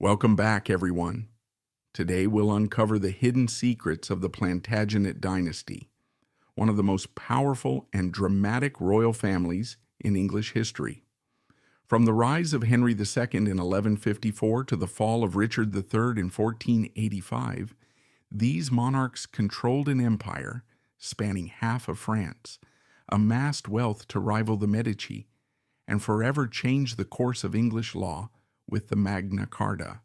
Welcome back, everyone. Today we'll uncover the hidden secrets of the Plantagenet dynasty, one of the most powerful and dramatic royal families in English history. From the rise of Henry II in 1154 to the fall of Richard III in 1485, these monarchs controlled an empire spanning half of France, amassed wealth to rival the Medici, and forever changed the course of English law with the Magna Carta.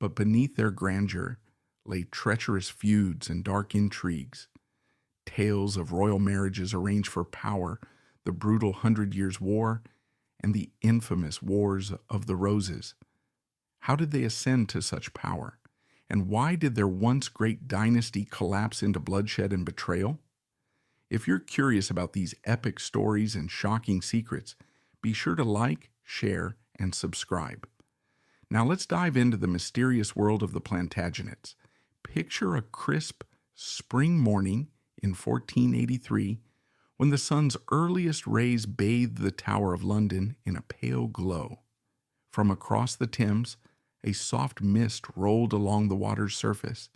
But beneath their grandeur lay treacherous feuds and dark intrigues, tales of royal marriages arranged for power, the brutal 100 Years' War, and the infamous Wars of the Roses. How did they ascend to such power? And why did their once great dynasty collapse into bloodshed and betrayal? If you're curious about these epic stories and shocking secrets, be sure to like, share, and subscribe. Now let's dive into the mysterious world of the Plantagenets. Picture a crisp spring morning in 1483 when the sun's earliest rays bathed the Tower of London in a pale glow. From across the Thames, a soft mist rolled along the water's surface,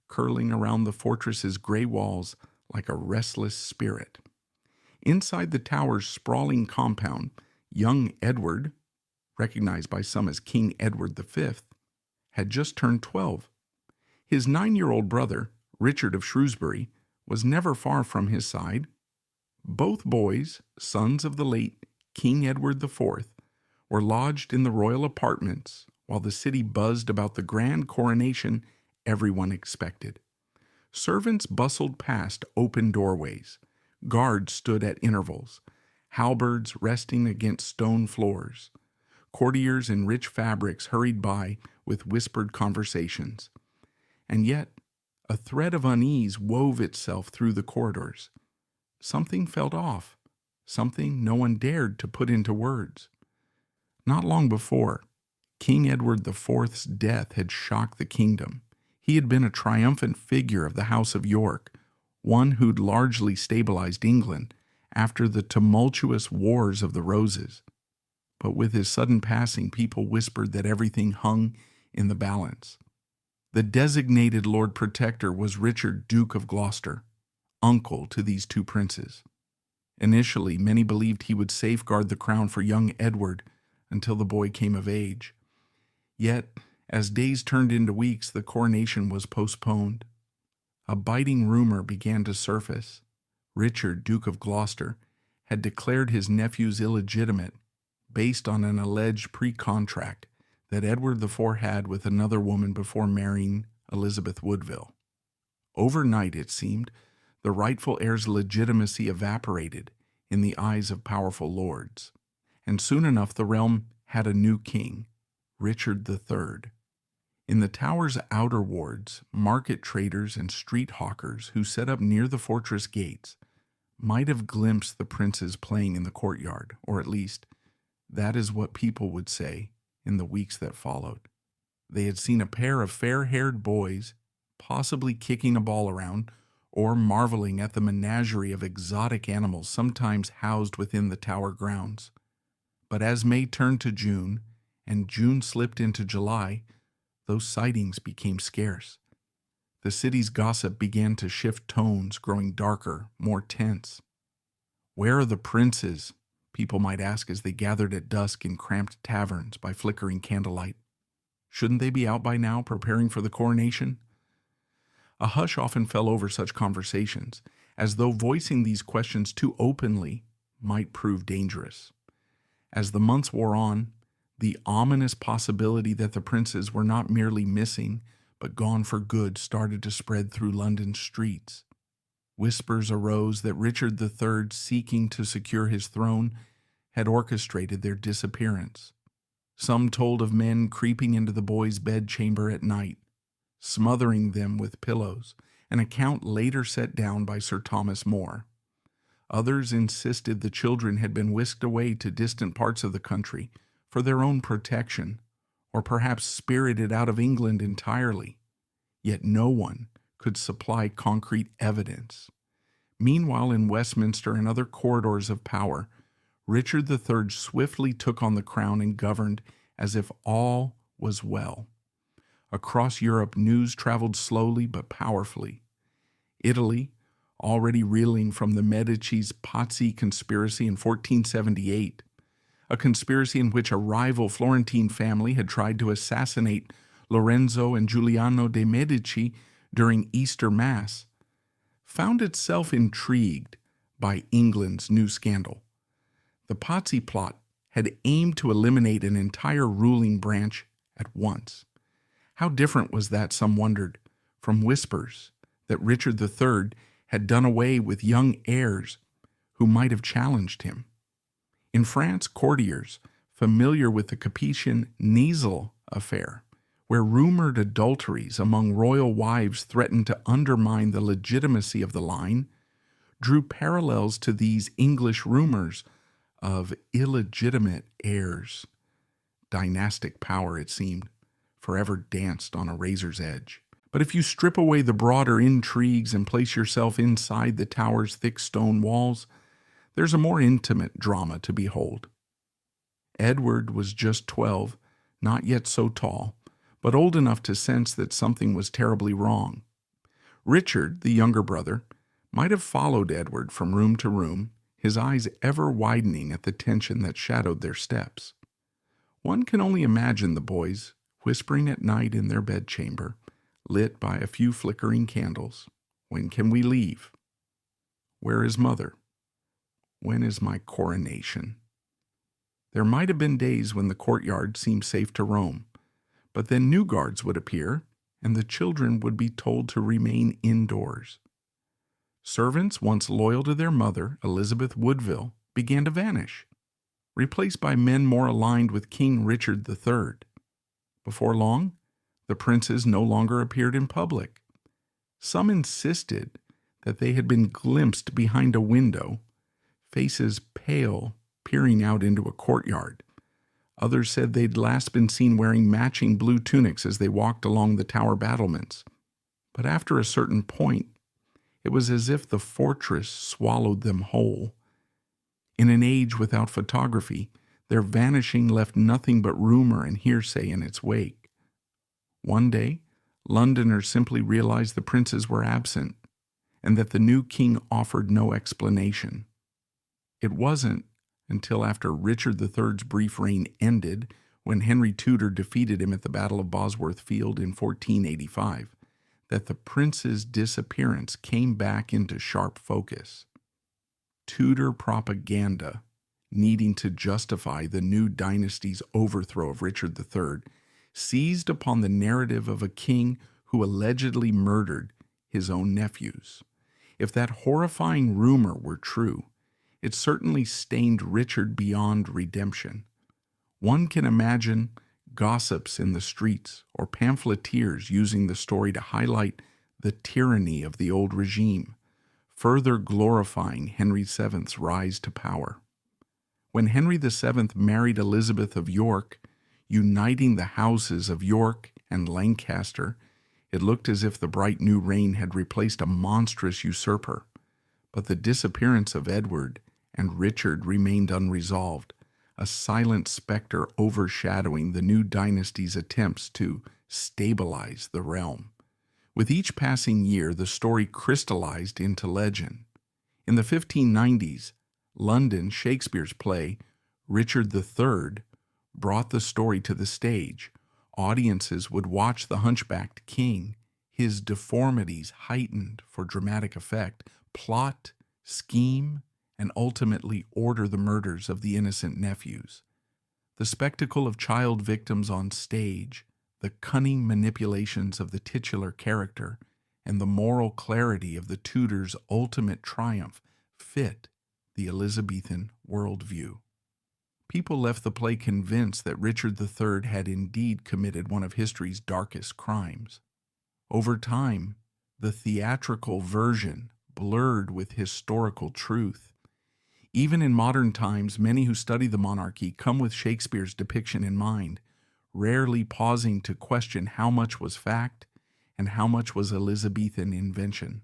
curling around the fortress's gray walls like a restless spirit. Inside the tower's sprawling compound, young Edward, recognized by some as King Edward V, had just turned 12. His 9-year-old brother, Richard of Shrewsbury, was never far from his side. Both boys, sons of the late King Edward IV, were lodged in the royal apartments while the city buzzed about the grand coronation everyone expected. Servants bustled past open doorways. Guards stood at intervals, halberds resting against stone floors. Courtiers in rich fabrics hurried by with whispered conversations. And yet, a thread of unease wove itself through the corridors. Something felt off, something no one dared to put into words. Not long before, King Edward IV's death had shocked the kingdom. He had been a triumphant figure of the House of York, one who'd largely stabilized England after the tumultuous Wars of the Roses. But with his sudden passing, people whispered that everything hung in the balance. The designated Lord Protector was Richard, Duke of Gloucester, uncle to these two princes. Initially, many believed he would safeguard the crown for young Edward until the boy came of age. Yet, as days turned into weeks, the coronation was postponed. A biting rumor began to surface. Richard, Duke of Gloucester, had declared his nephews illegitimate based on an alleged pre-contract that Edward IV had with another woman before marrying Elizabeth Woodville. Overnight, it seemed, the rightful heir's legitimacy evaporated in the eyes of powerful lords, and soon enough the realm had a new king, Richard III. In the tower's outer wards, market traders and street hawkers who set up near the fortress gates might have glimpsed the princes playing in the courtyard, or at least that is what people would say in the weeks that followed. They had seen a pair of fair-haired boys, possibly kicking a ball around, or marveling at the menagerie of exotic animals sometimes housed within the tower grounds. But as May turned to June, and June slipped into July, those sightings became scarce. The city's gossip began to shift tones, growing darker, more tense. Where are the princes? People might ask as they gathered at dusk in cramped taverns by flickering candlelight. Shouldn't they be out by now, preparing for the coronation? A hush often fell over such conversations, as though voicing these questions too openly might prove dangerous. As the months wore on, the ominous possibility that the princes were not merely missing, but gone for good started to spread through London's streets. Whispers arose that Richard III, seeking to secure his throne, had orchestrated their disappearance. Some told of men creeping into the boys' bedchamber at night, smothering them with pillows, an account later set down by Sir Thomas More. Others insisted the children had been whisked away to distant parts of the country for their own protection, or perhaps spirited out of England entirely. Yet no one could supply concrete evidence. Meanwhile, in Westminster and other corridors of power, Richard III swiftly took on the crown and governed as if all was well. Across Europe, news traveled slowly but powerfully. Italy, already reeling from the Medici's Pazzi conspiracy in 1478, a conspiracy in which a rival Florentine family had tried to assassinate Lorenzo and Giuliano de' Medici during Easter Mass, found itself intrigued by England's new scandal. The Pazzi plot had aimed to eliminate an entire ruling branch at once. How different was that, some wondered, from whispers that Richard III had done away with young heirs who might have challenged him. In France, courtiers, familiar with the Capetian Nizel affair, where rumored adulteries among royal wives threatened to undermine the legitimacy of the line, drew parallels to these English rumors of illegitimate heirs. Dynastic power, it seemed, forever danced on a razor's edge. But if you strip away the broader intrigues and place yourself inside the tower's thick stone walls, there's a more intimate drama to behold. Edward was just 12, not yet so tall, but old enough to sense that something was terribly wrong. Richard, the younger brother, might have followed Edward from room to room, his eyes ever widening at the tension that shadowed their steps. One can only imagine the boys whispering at night in their bedchamber, lit by a few flickering candles. When can we leave? Where is Mother? When is my coronation? There might have been days when the courtyard seemed safe to roam, but then new guards would appear, and the children would be told to remain indoors. Servants once loyal to their mother, Elizabeth Woodville, began to vanish, replaced by men more aligned with King Richard III. Before long, the princes no longer appeared in public. Some insisted that they had been glimpsed behind a window, faces pale, peering out into a courtyard. Others said they'd last been seen wearing matching blue tunics as they walked along the tower battlements. But after a certain point, it was as if the fortress swallowed them whole. In an age without photography, their vanishing left nothing but rumor and hearsay in its wake. One day, Londoners simply realized the princes were absent, and that the new king offered no explanation. It wasn't until after Richard III's brief reign ended, when Henry Tudor defeated him at the Battle of Bosworth Field in 1485, that the prince's disappearance came back into sharp focus. Tudor propaganda, needing to justify the new dynasty's overthrow of Richard III, seized upon the narrative of a king who allegedly murdered his own nephews. If that horrifying rumor were true, it certainly stained Richard beyond redemption. One can imagine gossips in the streets or pamphleteers using the story to highlight the tyranny of the old regime, further glorifying Henry VII's rise to power. When Henry VII married Elizabeth of York, uniting the houses of York and Lancaster, it looked as if the bright new reign had replaced a monstrous usurper. But the disappearance of Edward and Richard remained unresolved, a silent specter overshadowing the new dynasty's attempts to stabilize the realm. With each passing year, the story crystallized into legend. In the 1590s, London, Shakespeare's play, Richard III, brought the story to the stage. Audiences would watch the hunchbacked king, his deformities heightened for dramatic effect, plot, scheme, and ultimately order the murders of the innocent nephews. The spectacle of child victims on stage, the cunning manipulations of the titular character, and the moral clarity of the Tudors' ultimate triumph fit the Elizabethan worldview. People left the play convinced that Richard III had indeed committed one of history's darkest crimes. Over time, the theatrical version blurred with historical truth. Even in modern times, many who study the monarchy come with Shakespeare's depiction in mind, rarely pausing to question how much was fact and how much was Elizabethan invention.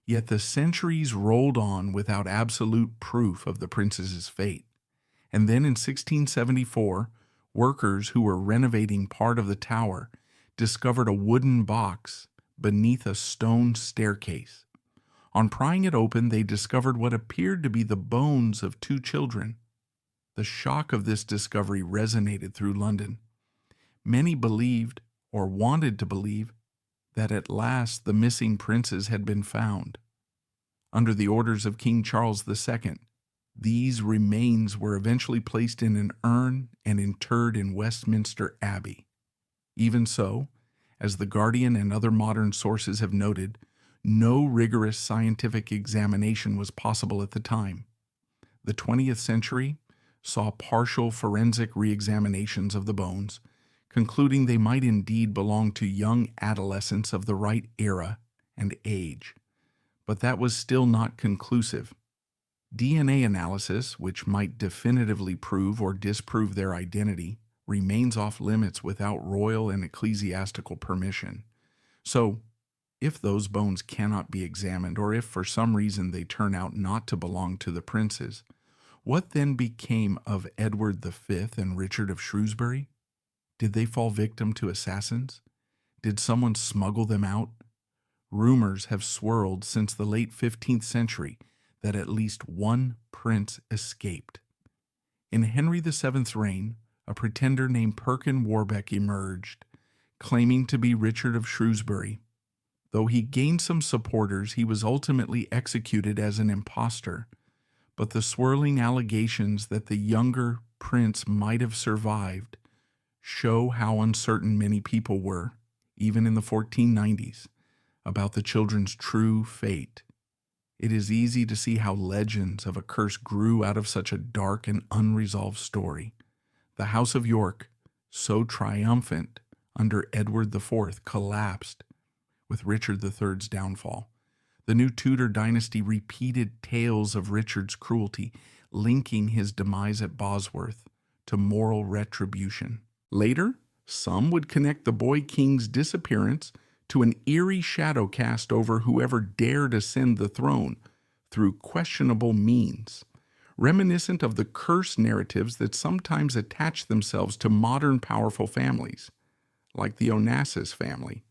Yet the centuries rolled on without absolute proof of the princess's fate. And then in 1674, workers who were renovating part of the tower discovered a wooden box beneath a stone staircase. On prying it open, they discovered what appeared to be the bones of two children. The shock of this discovery resonated through London. Many believed, or wanted to believe, that at last the missing princes had been found. Under the orders of King Charles II, these remains were eventually placed in an urn and interred in Westminster Abbey. Even so, as The Guardian and other modern sources have noted, no rigorous scientific examination was possible at the time. The 20th century saw partial forensic re-examinations of the bones, concluding they might indeed belong to young adolescents of the right era and age. But that was still not conclusive. DNA analysis, which might definitively prove or disprove their identity, remains off limits without royal and ecclesiastical permission. So, if those bones cannot be examined, or if for some reason they turn out not to belong to the princes, what then became of Edward V and Richard of Shrewsbury? Did they fall victim to assassins? Did someone smuggle them out? Rumors have swirled since the late 15th century that at least one prince escaped. In Henry VII's reign, a pretender named Perkin Warbeck emerged, claiming to be Richard of Shrewsbury. Though he gained some supporters, he was ultimately executed as an impostor. But the swirling allegations that the younger prince might have survived show how uncertain many people were, even in the 1490s, about the children's true fate. It is easy to see how legends of a curse grew out of such a dark and unresolved story. The House of York, so triumphant under Edward IV, collapsed with Richard III's downfall. The new Tudor dynasty repeated tales of Richard's cruelty, linking his demise at Bosworth to moral retribution. Later, some would connect the boy king's disappearance to an eerie shadow cast over whoever dared ascend the throne through questionable means, reminiscent of the curse narratives that sometimes attach themselves to modern powerful families, like the Onassis family,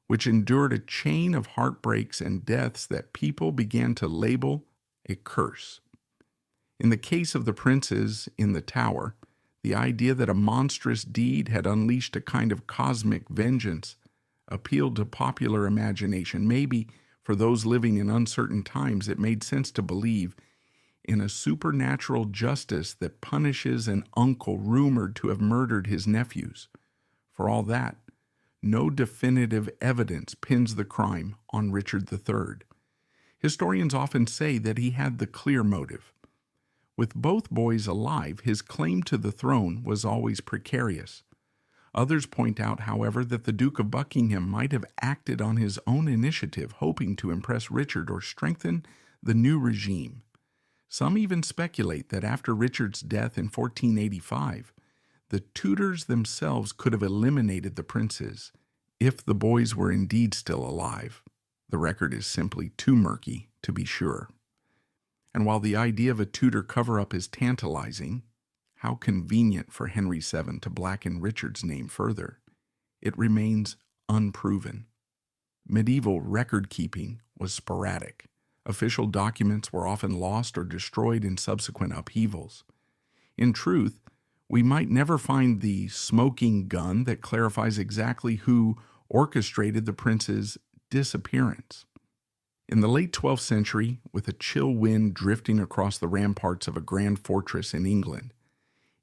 which endured a chain of heartbreaks and deaths that people began to label a curse. In the case of the princes in the Tower, the idea that a monstrous deed had unleashed a kind of cosmic vengeance appealed to popular imagination. Maybe for those living in uncertain times, it made sense to believe in a supernatural justice that punishes an uncle rumored to have murdered his nephews. For all that, no definitive evidence pins the crime on Richard III. Historians often say that he had the clear motive. With both boys alive, his claim to the throne was always precarious. Others point out, however, that the Duke of Buckingham might have acted on his own initiative, hoping to impress Richard or strengthen the new regime. Some even speculate that after Richard's death in 1485, the Tudors themselves could have eliminated the princes, if the boys were indeed still alive. The record is simply too murky to be sure. And while the idea of a Tudor cover-up is tantalizing, how convenient for Henry VII to blacken Richard's name further, it remains unproven. Medieval record-keeping was sporadic. Official documents were often lost or destroyed in subsequent upheavals. In truth, we might never find the smoking gun that clarifies exactly who orchestrated the prince's disappearance. In the late 12th century, with a chill wind drifting across the ramparts of a grand fortress in England,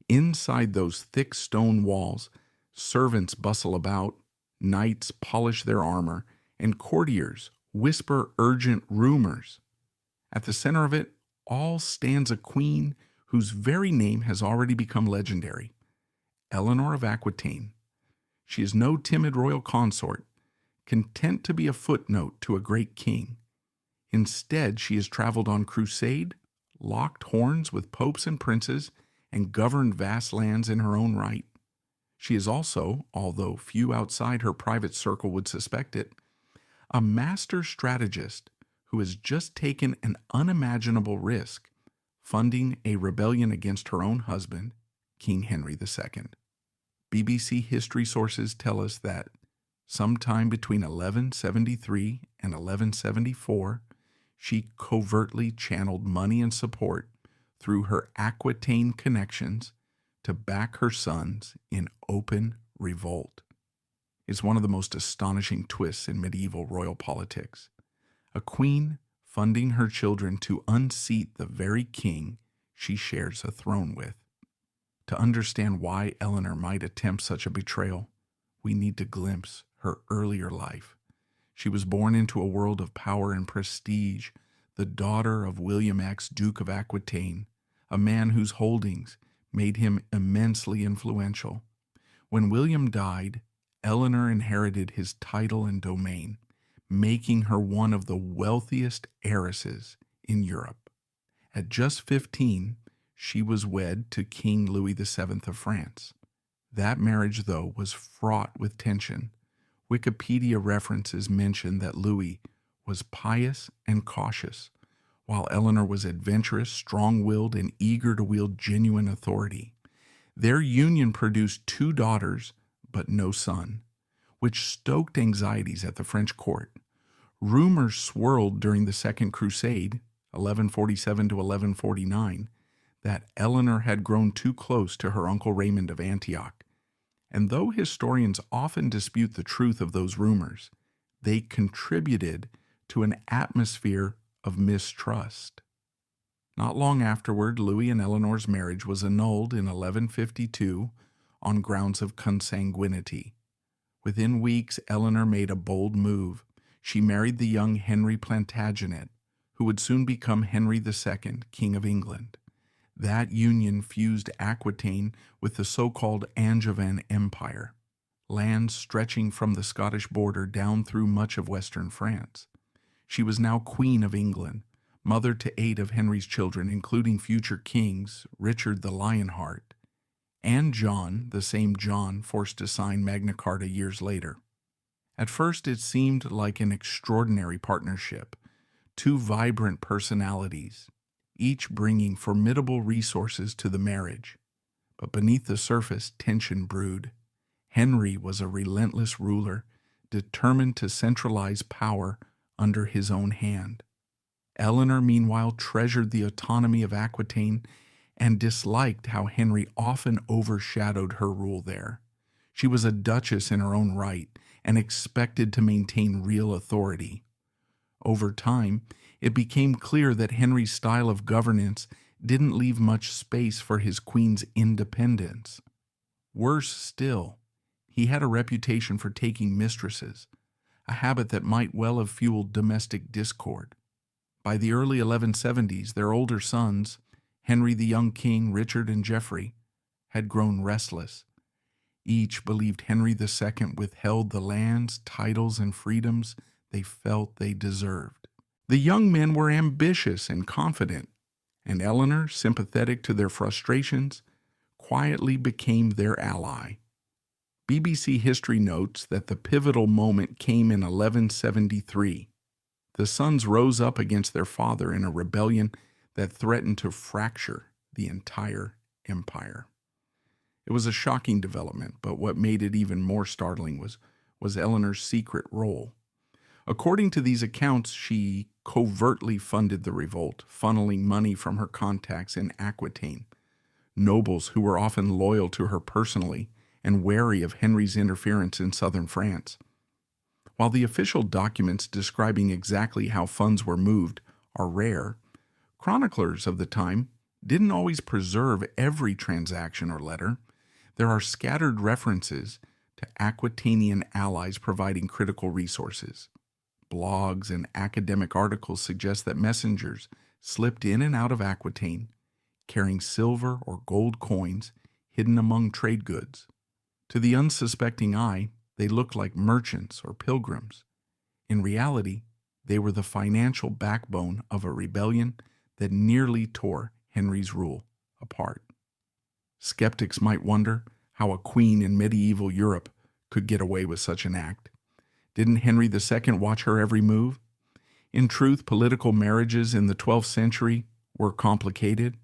inside those thick stone walls, servants bustle about, knights polish their armor, and courtiers whisper urgent rumors. At the center of it all stands a queen whose very name has already become legendary, Eleanor of Aquitaine. She is no timid royal consort, content to be a footnote to a great king. Instead, she has traveled on crusade, locked horns with popes and princes, and governed vast lands in her own right. She is also, although few outside her private circle would suspect it, a master strategist who has just taken an unimaginable risk, funding a rebellion against her own husband, King Henry II. BBC history sources tell us that Sometime between 1173 and 1174, she covertly channeled money and support through her Aquitaine connections to back her sons in open revolt. It's one of the most astonishing twists in medieval royal politics. A queen funding her children to unseat the very king she shares a throne with. To understand why Eleanor might attempt such a betrayal, we need to glimpse her earlier life. She was born into a world of power and prestige, the daughter of William X, Duke of Aquitaine, a man whose holdings made him immensely influential. When William died, Eleanor inherited his title and domain, making her one of the wealthiest heiresses in Europe. At just 15, she was wed to King Louis VII of France. That marriage, though, was fraught with tension. Wikipedia references mention that Louis was pious and cautious, while Eleanor was adventurous, strong-willed, and eager to wield genuine authority. Their union produced 2 daughters, but no son, which stoked anxieties at the French court. Rumors swirled during the Second Crusade, 1147 to 1149, that Eleanor had grown too close to her uncle Raymond of Antioch. And though historians often dispute the truth of those rumors, they contributed to an atmosphere of mistrust. Not long afterward, Louis and Eleanor's marriage was annulled in 1152 on grounds of consanguinity. Within weeks, Eleanor made a bold move. She married the young Henry Plantagenet, who would soon become Henry II, King of England. That union fused Aquitaine with the so-called Angevin Empire, lands stretching from the Scottish border down through much of western France. She was now Queen of England, mother to 8 of Henry's children, including future kings Richard the Lionheart and John, the same John forced to sign Magna Carta years later. At first, it seemed like an extraordinary partnership, 2 vibrant personalities, each bringing formidable resources to the marriage. But beneath the surface, tension brewed. Henry was a relentless ruler, determined to centralize power under his own hand. Eleanor, meanwhile, treasured the autonomy of Aquitaine and disliked how Henry often overshadowed her rule there. She was a duchess in her own right and expected to maintain real authority. Over time, it became clear that Henry's style of governance didn't leave much space for his queen's independence. Worse still, he had a reputation for taking mistresses, a habit that might well have fueled domestic discord. By the early 1170s, their older sons, Henry the young king, Richard and Geoffrey, had grown restless. Each believed Henry II withheld the lands, titles, and freedoms they felt they deserved. The young men were ambitious and confident, and Eleanor, sympathetic to their frustrations, quietly became their ally. BBC History notes that the pivotal moment came in 1173. The sons rose up against their father in a rebellion that threatened to fracture the entire empire. It was a shocking development, but what made it even more startling was Eleanor's secret role. According to these accounts, she covertly funded the revolt, funneling money from her contacts in Aquitaine, nobles who were often loyal to her personally and wary of Henry's interference in southern France. While the official documents describing exactly how funds were moved are rare, chroniclers of the time didn't always preserve every transaction or letter. There are scattered references to Aquitanian allies providing critical resources. Blogs and academic articles suggest that messengers slipped in and out of Aquitaine, carrying silver or gold coins hidden among trade goods. To the unsuspecting eye, they looked like merchants or pilgrims. In reality, they were the financial backbone of a rebellion that nearly tore Henry's rule apart. Skeptics might wonder how a queen in medieval Europe could get away with such an act. Didn't Henry II watch her every move? In truth, political marriages in the 12th century were complicated.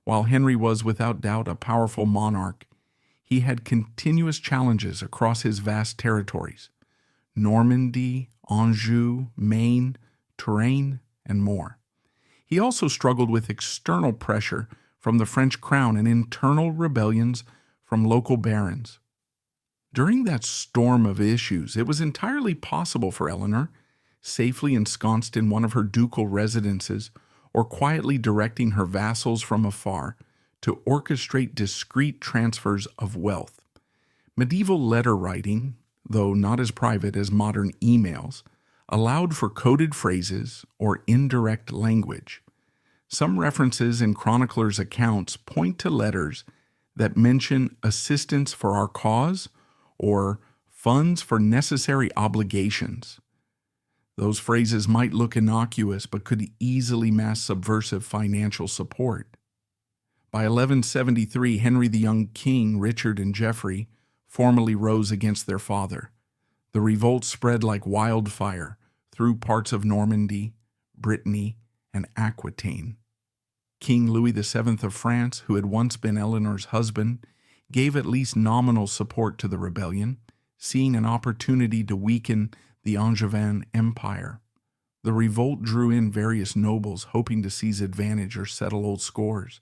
While Henry was without doubt a powerful monarch, he had continuous challenges across his vast territories. Normandy, Anjou, Maine, Touraine, and more. He also struggled with external pressure from the French crown and internal rebellions from local barons. During that storm of issues, it was entirely possible for Eleanor, safely ensconced in one of her ducal residences or quietly directing her vassals from afar, to orchestrate discreet transfers of wealth. Medieval letter writing, though not as private as modern emails, allowed for coded phrases or indirect language. Some references in chroniclers' accounts point to letters that mention assistance for our cause or funds for necessary obligations. Those phrases might look innocuous but could easily mask subversive financial support. By 1173, Henry the young king, Richard and Geoffrey, formally rose against their father. The revolt spread like wildfire through parts of Normandy, Brittany, and Aquitaine. King Louis VII of France, who had once been Eleanor's husband, gave at least nominal support to the rebellion, seeing an opportunity to weaken the Angevin Empire. The revolt drew in various nobles hoping to seize advantage or settle old scores.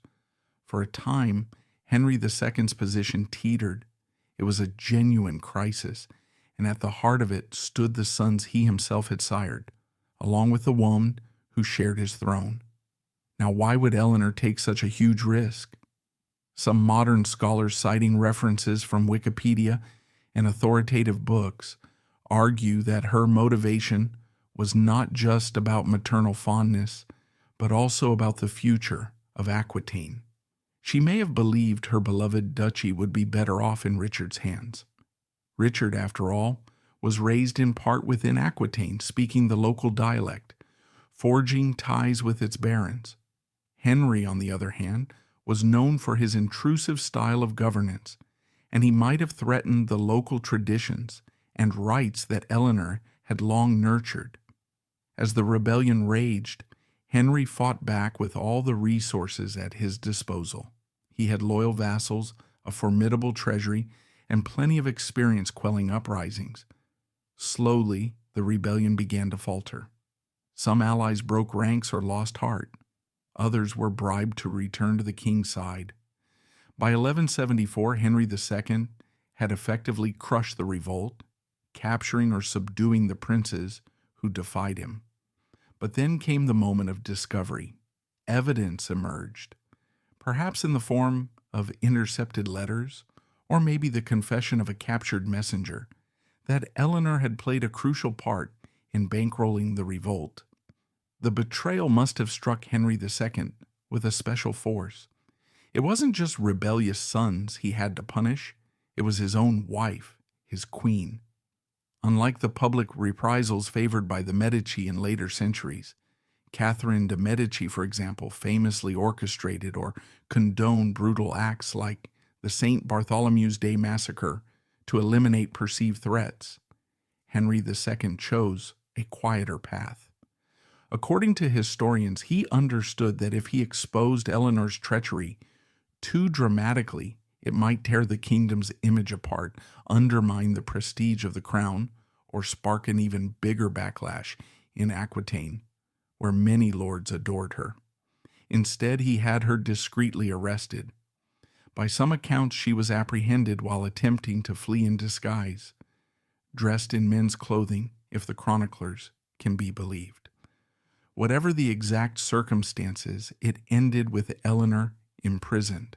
For a time, Henry II's position teetered. It was a genuine crisis, and at the heart of it stood the sons he himself had sired, along with the woman who shared his throne. Now, why would Eleanor take such a huge risk? Some modern scholars, citing references from Wikipedia and authoritative books, argue that her motivation was not just about maternal fondness, but also about the future of Aquitaine. She may have believed her beloved duchy would be better off in Richard's hands. Richard, after all, was raised in part within Aquitaine, speaking the local dialect, forging ties with its barons. Henry, on the other hand, was known for his intrusive style of governance, and he might have threatened the local traditions and rights that Eleanor had long nurtured. As the rebellion raged, Henry fought back with all the resources at his disposal. He had loyal vassals, a formidable treasury, and plenty of experience quelling uprisings. Slowly, the rebellion began to falter. Some allies broke ranks or lost heart. Others were bribed to return to the king's side. By 1174, Henry II had effectively crushed the revolt, capturing or subduing the princes who defied him. But then came the moment of discovery. Evidence emerged, perhaps in the form of intercepted letters, or maybe the confession of a captured messenger, that Eleanor had played a crucial part in bankrolling the revolt. The betrayal must have struck Henry II with a special force. It wasn't just rebellious sons he had to punish, it was his own wife, his queen. Unlike the public reprisals favored by the Medici in later centuries, Catherine de' Medici, for example, famously orchestrated or condoned brutal acts like the St. Bartholomew's Day massacre to eliminate perceived threats. Henry II chose a quieter path. According to historians, he understood that if he exposed Eleanor's treachery too dramatically, it might tear the kingdom's image apart, undermine the prestige of the crown, or spark an even bigger backlash in Aquitaine, where many lords adored her. Instead, he had her discreetly arrested. By some accounts, she was apprehended while attempting to flee in disguise, dressed in men's clothing, if the chroniclers can be believed. Whatever the exact circumstances, it ended with Eleanor imprisoned.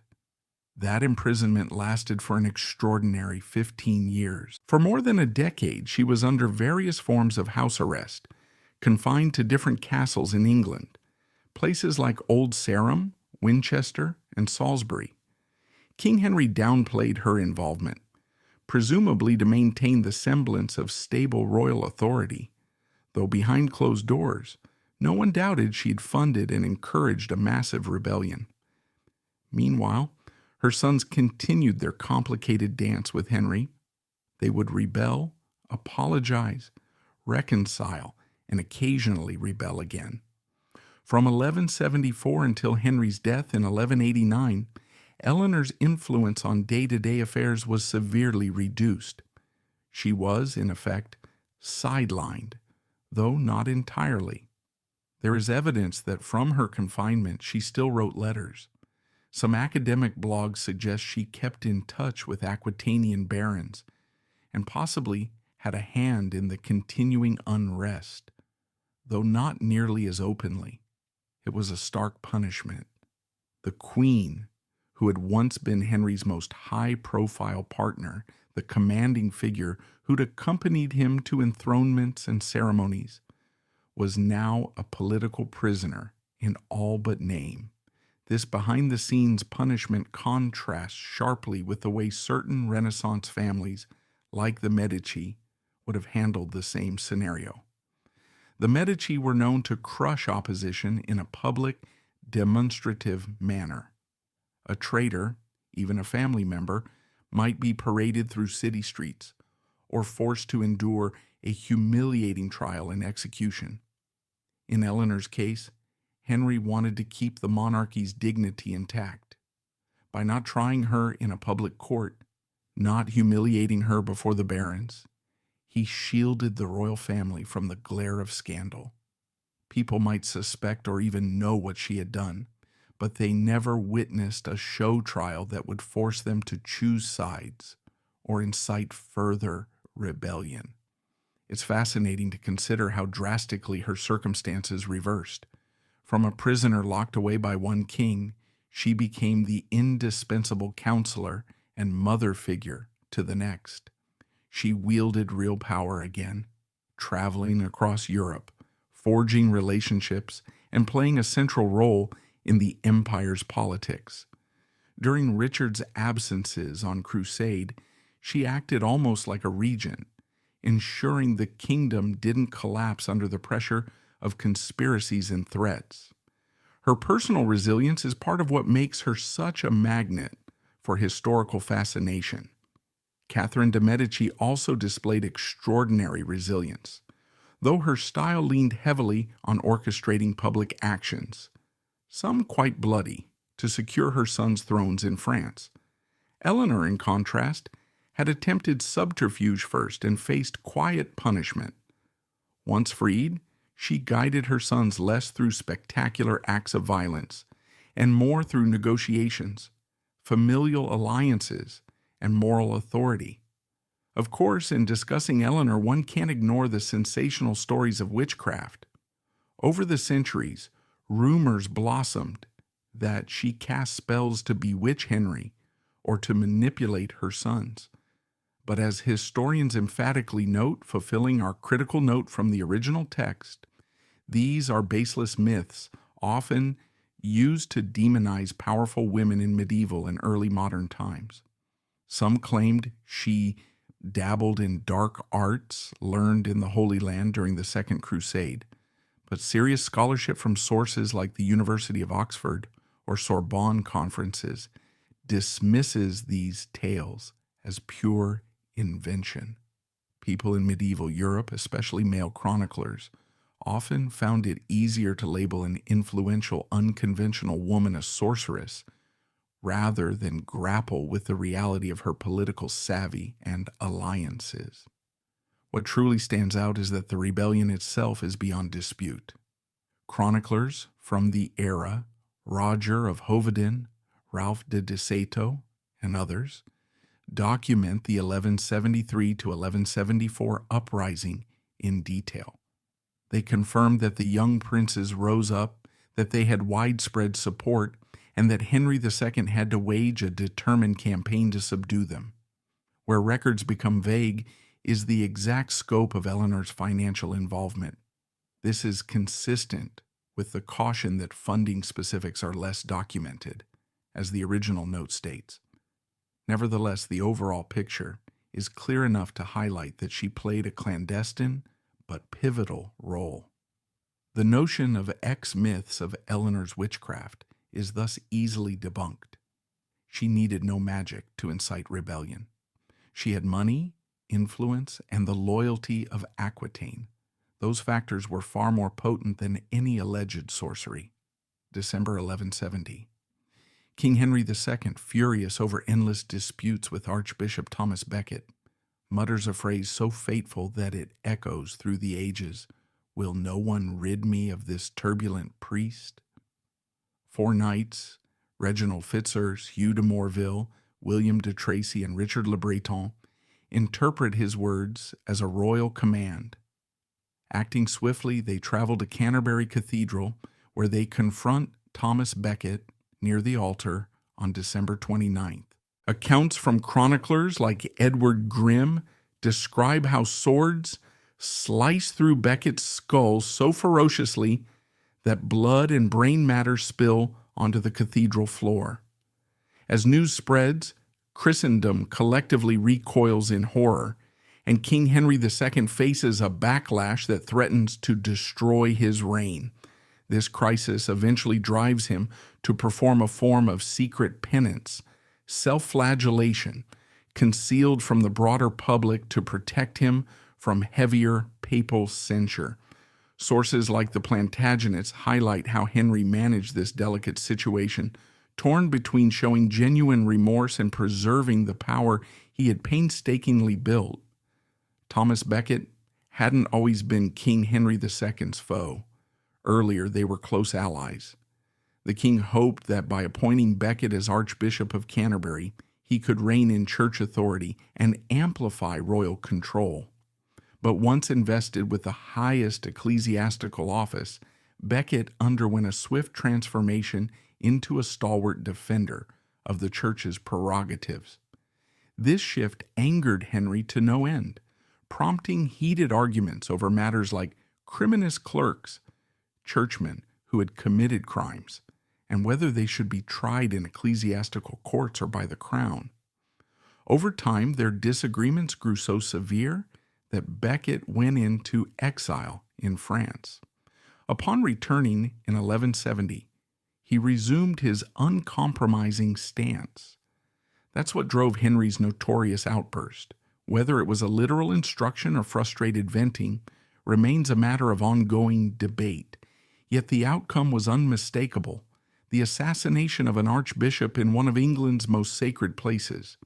That imprisonment lasted for an extraordinary 15 years. For more than a decade, she was under various forms of house arrest, confined to different castles in England, places like Old Sarum, Winchester, and Salisbury. King Henry downplayed her involvement, presumably to maintain the semblance of stable royal authority, though behind closed doors, no one doubted she'd funded and encouraged a massive rebellion. Meanwhile, her sons continued their complicated dance with Henry. They would rebel, apologize, reconcile, and occasionally rebel again. From 1174 until Henry's death in 1189, Eleanor's influence on day-to-day affairs was severely reduced. She was, in effect, sidelined, though not entirely. There is evidence that from her confinement she still wrote letters. Some academic blogs suggest she kept in touch with Aquitanian barons and possibly had a hand in the continuing unrest, though not nearly as openly. It was a stark punishment. The Queen, who had once been Henry's most high-profile partner, the commanding figure who'd accompanied him to enthronements and ceremonies, was now a political prisoner in all but name. This behind-the-scenes punishment contrasts sharply with the way certain Renaissance families, like the Medici, would have handled the same scenario. The Medici were known to crush opposition in a public, demonstrative manner. A traitor, even a family member, might be paraded through city streets or forced to endure a humiliating trial and execution. In Eleanor's case, Henry wanted to keep the monarchy's dignity intact. By not trying her in a public court, not humiliating her before the barons, he shielded the royal family from the glare of scandal. People might suspect or even know what she had done, but they never witnessed a show trial that would force them to choose sides or incite further rebellion. It's fascinating to consider how drastically her circumstances reversed. From a prisoner locked away by one king, she became the indispensable counselor and mother figure to the next. She wielded real power again, traveling across Europe, forging relationships, and playing a central role in the empire's politics. During Richard's absences on crusade, she acted almost like a regent, ensuring the kingdom didn't collapse under the pressure of conspiracies and threats. Her personal resilience is part of what makes her such a magnet for historical fascination. Catherine de' Medici also displayed extraordinary resilience. Though her style leaned heavily on orchestrating public actions, some quite bloody, to secure her son's thrones in France. Eleanor, in contrast, had attempted subterfuge first and faced quiet punishment. Once freed, she guided her sons less through spectacular acts of violence and more through negotiations, familial alliances, and moral authority. Of course, in discussing Eleanor, one can't ignore the sensational stories of witchcraft. Over the centuries, rumors blossomed that she cast spells to bewitch Henry or to manipulate her sons. But as historians emphatically note, fulfilling our critical note from the original text, these are baseless myths, often used to demonize powerful women in medieval and early modern times. Some claimed she dabbled in dark arts learned in the Holy Land during the Second Crusade, but serious scholarship from sources like the University of Oxford or Sorbonne conferences dismisses these tales as pure invention. People in medieval Europe, especially male chroniclers, often found it easier to label an influential, unconventional woman a sorceress rather than grapple with the reality of her political savvy and alliances. What truly stands out is that the rebellion itself is beyond dispute. Chroniclers from the era, Roger of Hoveden, Ralph de Desato, and others, document the 1173 to 1174 uprising in detail. They confirmed that the young princes rose up, that they had widespread support, and that Henry II had to wage a determined campaign to subdue them. Where records become vague is the exact scope of Eleanor's financial involvement. This is consistent with the caution that funding specifics are less documented, as the original note states. Nevertheless, the overall picture is clear enough to highlight that she played a clandestine but pivotal role. The notion of ex-myths of Eleanor's witchcraft is thus easily debunked. She needed no magic to incite rebellion. She had money, influence, and the loyalty of Aquitaine. Those factors were far more potent than any alleged sorcery. December 1170. King Henry II, furious over endless disputes with Archbishop Thomas Becket, mutters a phrase so fateful that it echoes through the ages. Will no one rid me of this turbulent priest? 4 knights, Reginald Fitzurse, Hugh de Morville, William de Tracy, and Richard le Breton, interpret his words as a royal command. Acting swiftly, they travel to Canterbury Cathedral, where they confront Thomas Becket near the altar on December 29th. Accounts from chroniclers like Edward Grimm describe how swords slice through Becket's skull so ferociously that blood and brain matter spill onto the cathedral floor. As news spreads, Christendom collectively recoils in horror, and King Henry II faces a backlash that threatens to destroy his reign. This crisis eventually drives him to perform a form of secret penance, self-flagellation, concealed from the broader public to protect him from heavier papal censure. Sources like the Plantagenets highlight how Henry managed this delicate situation, torn between showing genuine remorse and preserving the power he had painstakingly built. Thomas Becket hadn't always been King Henry II's foe. Earlier, they were close allies. The king hoped that by appointing Becket as Archbishop of Canterbury, he could rein in church authority and amplify royal control. But once invested with the highest ecclesiastical office, Becket underwent a swift transformation into a stalwart defender of the church's prerogatives. This shift angered Henry to no end, prompting heated arguments over matters like criminous clerks, churchmen who had committed crimes, and whether they should be tried in ecclesiastical courts or by the crown. Over time, their disagreements grew so severe that Becket went into exile in France. Upon returning in 1170, he resumed his uncompromising stance. That's what drove Henry's notorious outburst. Whether it was a literal instruction or frustrated venting remains a matter of ongoing debate. Yet the outcome was unmistakable: the assassination of an archbishop in one of England's most sacred places.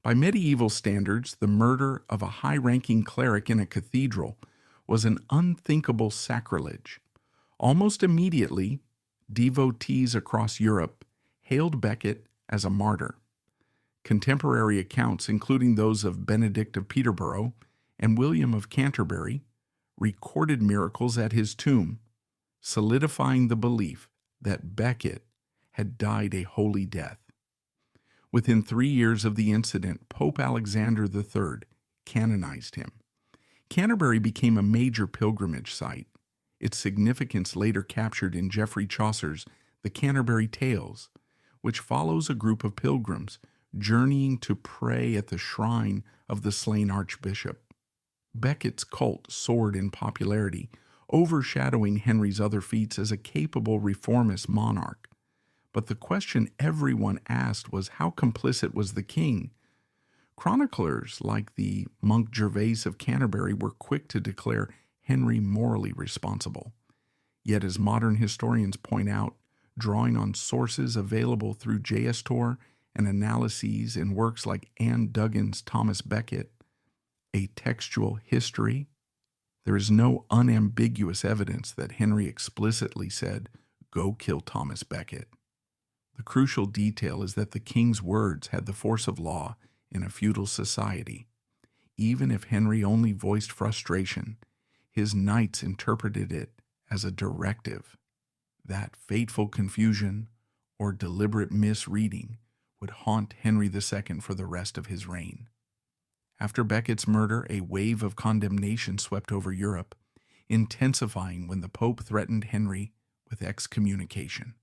By medieval standards, the murder of a high-ranking cleric in a cathedral was an unthinkable sacrilege. Almost immediately, devotees across Europe hailed Becket as a martyr. Contemporary accounts, including those of Benedict of Peterborough and William of Canterbury, recorded miracles at his tomb, solidifying the belief that Becket had died a holy death. Within 3 years of the incident, Pope Alexander III canonized him. Canterbury became a major pilgrimage site, its significance later captured in Geoffrey Chaucer's The Canterbury Tales, which follows a group of pilgrims journeying to pray at the shrine of the slain archbishop. Becket's cult soared in popularity, overshadowing Henry's other feats as a capable reformist monarch. But the question everyone asked was, how complicit was the king? Chroniclers like the monk Gervase of Canterbury were quick to declare Henry morally responsible. Yet, as modern historians point out, drawing on sources available through JSTOR and analyses in works like Anne Duggan's Thomas Becket, A Textual History, there is no unambiguous evidence that Henry explicitly said, "Go kill Thomas Becket." The crucial detail is that the king's words had the force of law in a feudal society. Even if Henry only voiced frustration, his knights interpreted it as a directive. That fateful confusion or deliberate misreading would haunt Henry II for the rest of his reign. After Becket's murder, a wave of condemnation swept over Europe, intensifying when the Pope threatened Henry with excommunication.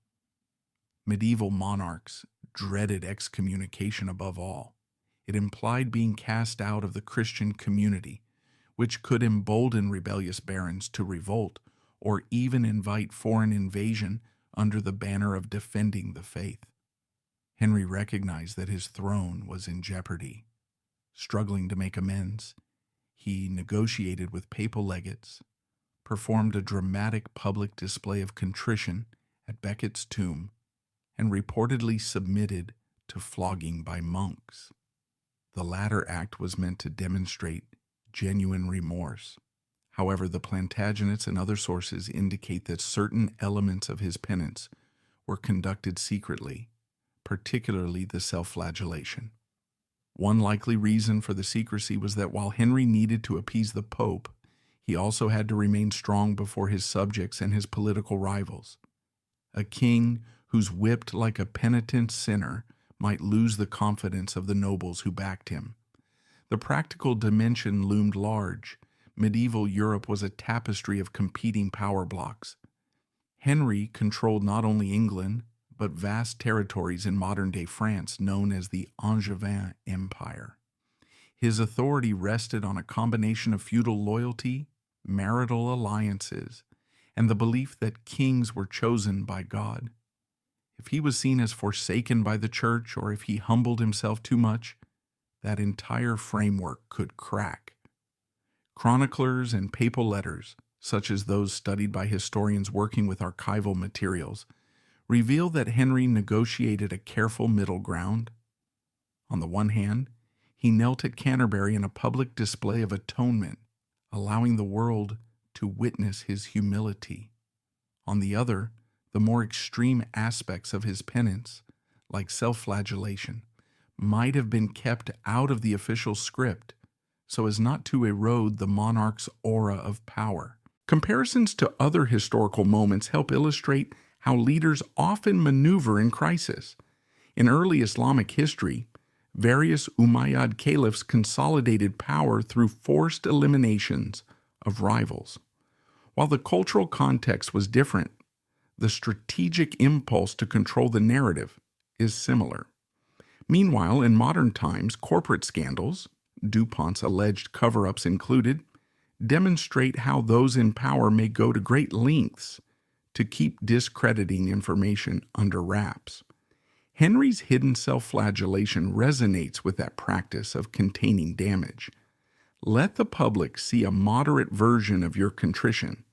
Medieval monarchs dreaded excommunication above all. It implied being cast out of the Christian community, which could embolden rebellious barons to revolt or even invite foreign invasion under the banner of defending the faith. Henry recognized that his throne was in jeopardy. Struggling to make amends, he negotiated with papal legates, performed a dramatic public display of contrition at Becket's tomb, and reportedly submitted to flogging by monks. The latter act was meant to demonstrate genuine remorse. However, the Plantagenets and other sources indicate that certain elements of his penance were conducted secretly, particularly the self-flagellation. One likely reason for the secrecy was that while Henry needed to appease the Pope, he also had to remain strong before his subjects and his political rivals. A king who's whipped like a penitent sinner might lose the confidence of the nobles who backed him. The practical dimension loomed large. Medieval Europe was a tapestry of competing power blocks. Henry controlled not only England, but vast territories in modern-day France known as the Angevin Empire. His authority rested on a combination of feudal loyalty, marital alliances, and the belief that kings were chosen by God. If he was seen as forsaken by the church, or if he humbled himself too much, that entire framework could crack. Chroniclers and papal letters, such as those studied by historians working with archival materials, reveal that Henry negotiated a careful middle ground. On the one hand, he knelt at Canterbury in a public display of atonement, allowing the world to witness his humility. On the other, the more extreme aspects of his penance, like self-flagellation, might have been kept out of the official script so as not to erode the monarch's aura of power. Comparisons to other historical moments help illustrate how leaders often maneuver in crisis. In early Islamic history, various Umayyad caliphs consolidated power through forced eliminations of rivals. While the cultural context was different, the strategic impulse to control the narrative is similar. Meanwhile, in modern times, corporate scandals, DuPont's alleged cover-ups included, demonstrate how those in power may go to great lengths to keep discrediting information under wraps. Henry's hidden self-flagellation resonates with that practice of containing damage. Let the public see a moderate version of your contrition,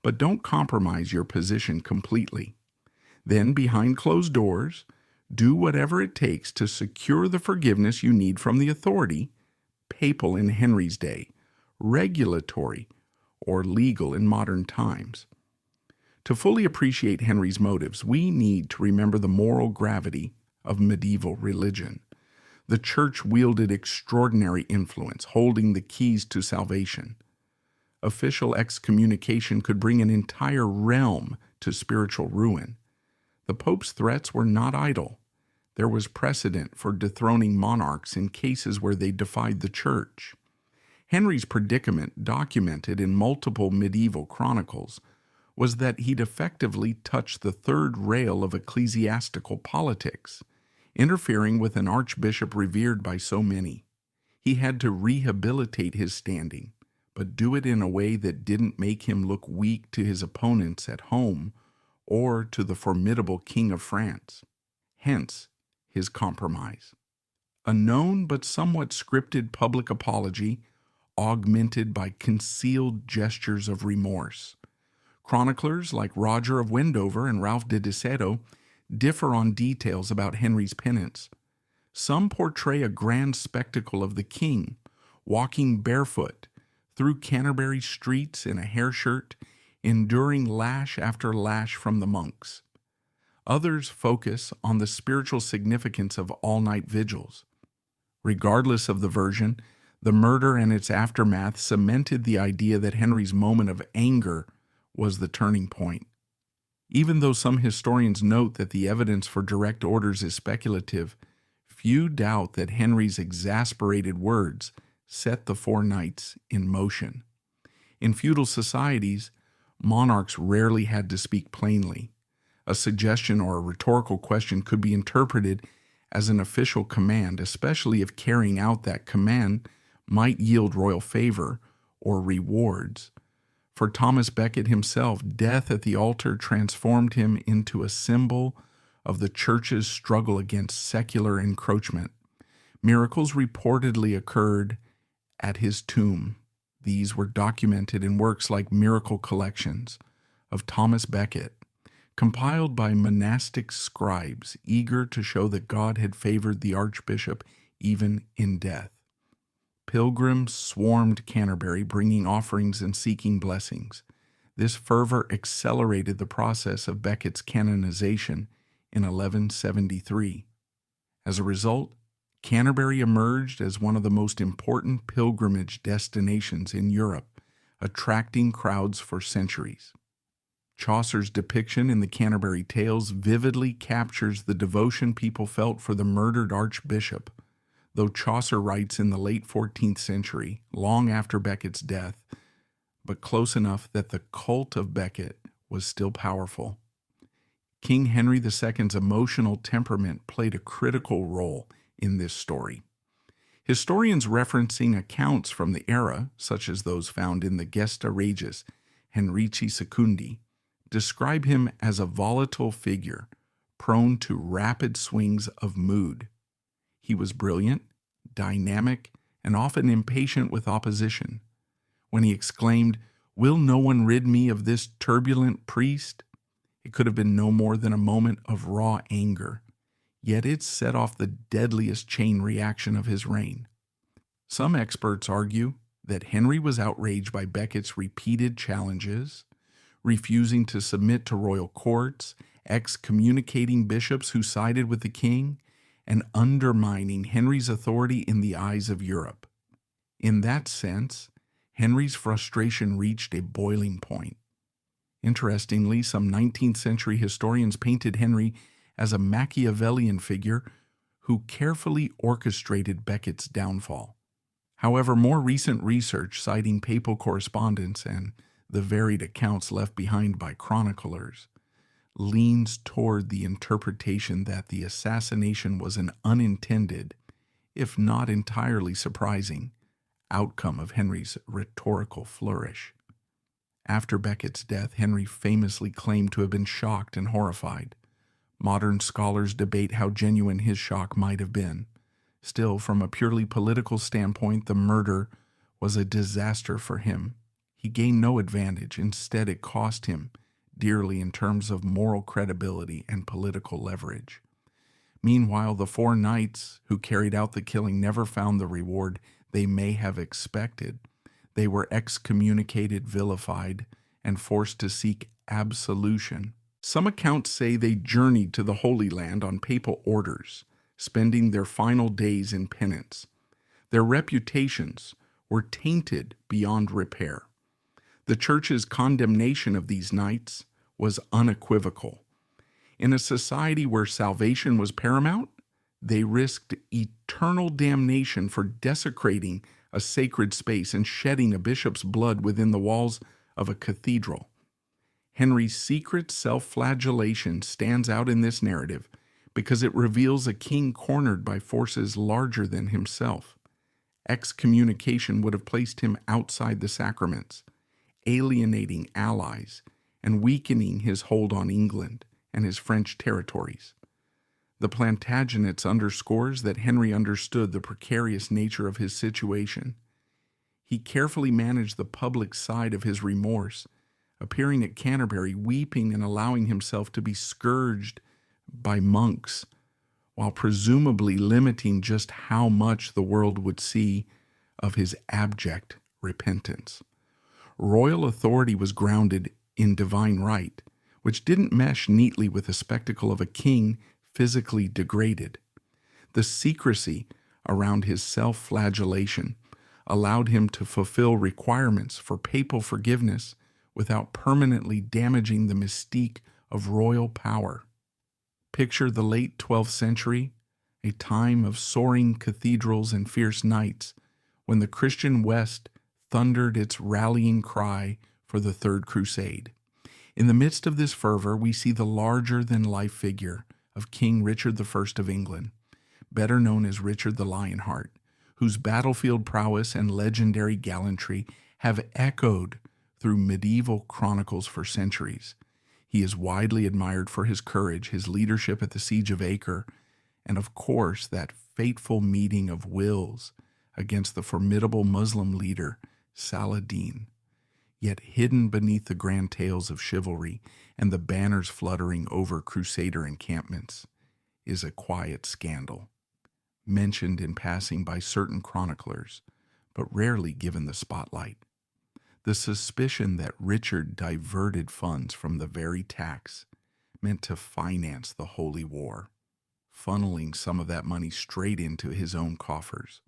but don't compromise your position completely. Then, behind closed doors, do whatever it takes to secure the forgiveness you need from the authority, papal in Henry's day, regulatory, or legal in modern times. To fully appreciate Henry's motives, we need to remember the moral gravity of medieval religion. The church wielded extraordinary influence, holding the keys to salvation. Official excommunication could bring an entire realm to spiritual ruin. The Pope's threats were not idle. There was precedent for dethroning monarchs in cases where they defied the church. Henry's predicament, documented in multiple medieval chronicles, was that he'd effectively touched the third rail of ecclesiastical politics, interfering with an archbishop revered by so many. He had to rehabilitate his standing, but do it in a way that didn't make him look weak to his opponents at home or to the formidable King of France. Hence, his compromise. A known but somewhat scripted public apology, augmented by concealed gestures of remorse. Chroniclers like Roger of Wendover and Ralph de Desedo differ on details about Henry's penance. Some portray a grand spectacle of the king, walking barefoot through Canterbury streets in a hair shirt, enduring lash after lash from the monks. Others focus on the spiritual significance of all-night vigils. Regardless of the version, the murder and its aftermath cemented the idea that Henry's moment of anger was the turning point. Even though some historians note that the evidence for direct orders is speculative, few doubt that Henry's exasperated words set the four knights in motion. In feudal societies, monarchs rarely had to speak plainly. A suggestion or a rhetorical question could be interpreted as an official command, especially if carrying out that command might yield royal favor or rewards. For Thomas Becket himself, death at the altar transformed him into a symbol of the church's struggle against secular encroachment. Miracles reportedly occurred at his tomb. These were documented in works like Miracle Collections of Thomas Becket, compiled by monastic scribes eager to show that God had favored the archbishop even in death. Pilgrims swarmed Canterbury, bringing offerings and seeking blessings. This fervor accelerated the process of Becket's canonization in 1173. As a result, Canterbury emerged as one of the most important pilgrimage destinations in Europe, attracting crowds for centuries. Chaucer's depiction in the Canterbury Tales vividly captures the devotion people felt for the murdered archbishop, though Chaucer writes in the late 14th century, long after Becket's death, but close enough that the cult of Becket was still powerful. King Henry II's emotional temperament played a critical role in this story. Historians referencing accounts from the era, such as those found in the Gesta Regis Henrici Secundi, describe him as a volatile figure, prone to rapid swings of mood. He was brilliant, dynamic, and often impatient with opposition. When he exclaimed, "Will no one rid me of this turbulent priest?" it could have been no more than a moment of raw anger, yet it set off the deadliest chain reaction of his reign. Some experts argue that Henry was outraged by Becket's repeated challenges, refusing to submit to royal courts, excommunicating bishops who sided with the king, and undermining Henry's authority in the eyes of Europe. In that sense, Henry's frustration reached a boiling point. Interestingly, some 19th century historians painted Henry as a Machiavellian figure who carefully orchestrated Becket's downfall. However, more recent research citing papal correspondence and the varied accounts left behind by chroniclers leans toward the interpretation that the assassination was an unintended, if not entirely surprising, outcome of Henry's rhetorical flourish. After Becket's death, Henry famously claimed to have been shocked and horrified. Modern scholars debate how genuine his shock might have been. Still, from a purely political standpoint, the murder was a disaster for him. He gained no advantage. Instead, it cost him dearly in terms of moral credibility and political leverage. Meanwhile, the four knights who carried out the killing never found the reward they may have expected. They were excommunicated, vilified, and forced to seek absolution. Some accounts say they journeyed to the Holy Land on papal orders, spending their final days in penance. Their reputations were tainted beyond repair. The Church's condemnation of these knights was unequivocal. In a society where salvation was paramount, they risked eternal damnation for desecrating a sacred space and shedding a bishop's blood within the walls of a cathedral. Henry's secret self-flagellation stands out in this narrative because it reveals a king cornered by forces larger than himself. Excommunication would have placed him outside the sacraments, alienating allies and weakening his hold on England and his French territories. The Plantagenets underscores that Henry understood the precarious nature of his situation. He carefully managed the public side of his remorse, appearing at Canterbury weeping and allowing himself to be scourged by monks, while presumably limiting just how much the world would see of his abject repentance. Royal authority was grounded in divine right, which didn't mesh neatly with the spectacle of a king physically degraded. The secrecy around his self-flagellation allowed him to fulfill requirements for papal forgiveness without permanently damaging the mystique of royal power. Picture the late 12th century, a time of soaring cathedrals and fierce knights, when the Christian West thundered its rallying cry for the Third Crusade. In the midst of this fervor, we see the larger-than-life figure of King Richard I of England, better known as Richard the Lionheart, whose battlefield prowess and legendary gallantry have echoed through medieval chronicles for centuries. He is widely admired for his courage, his leadership at the Siege of Acre, and of course that fateful meeting of wills against the formidable Muslim leader Saladin. Yet hidden beneath the grand tales of chivalry and the banners fluttering over crusader encampments is a quiet scandal. mentioned in passing by certain chroniclers, but rarely given the spotlight. The suspicion that Richard diverted funds from the very tax meant to finance the Holy War, funneling some of that money straight into his own coffers.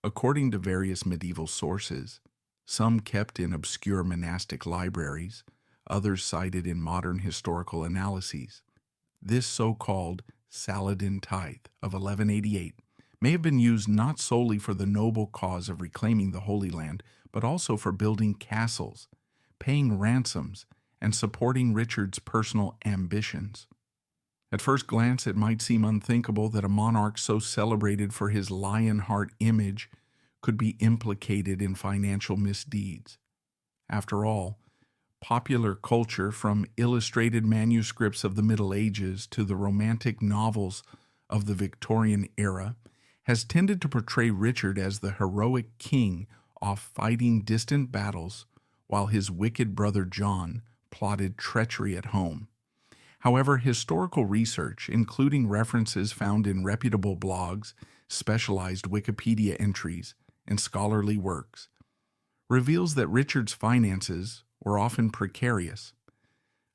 According to various medieval sources, some kept in obscure monastic libraries, others cited in modern historical analyses, this so-called Saladin tithe of 1188 may have been used not solely for the noble cause of reclaiming the Holy Land, but also for building castles, paying ransoms, and supporting Richard's personal ambitions. At first glance, it might seem unthinkable that a monarch so celebrated for his lion heart image could be implicated in financial misdeeds. After all, popular culture, from illustrated manuscripts of the Middle Ages to the romantic novels of the Victorian era, has tended to portray Richard as the heroic king off fighting distant battles while his wicked brother John plotted treachery at home. However, historical research, including references found in reputable blogs, specialized Wikipedia entries, and scholarly works, reveals that Richard's finances were often precarious.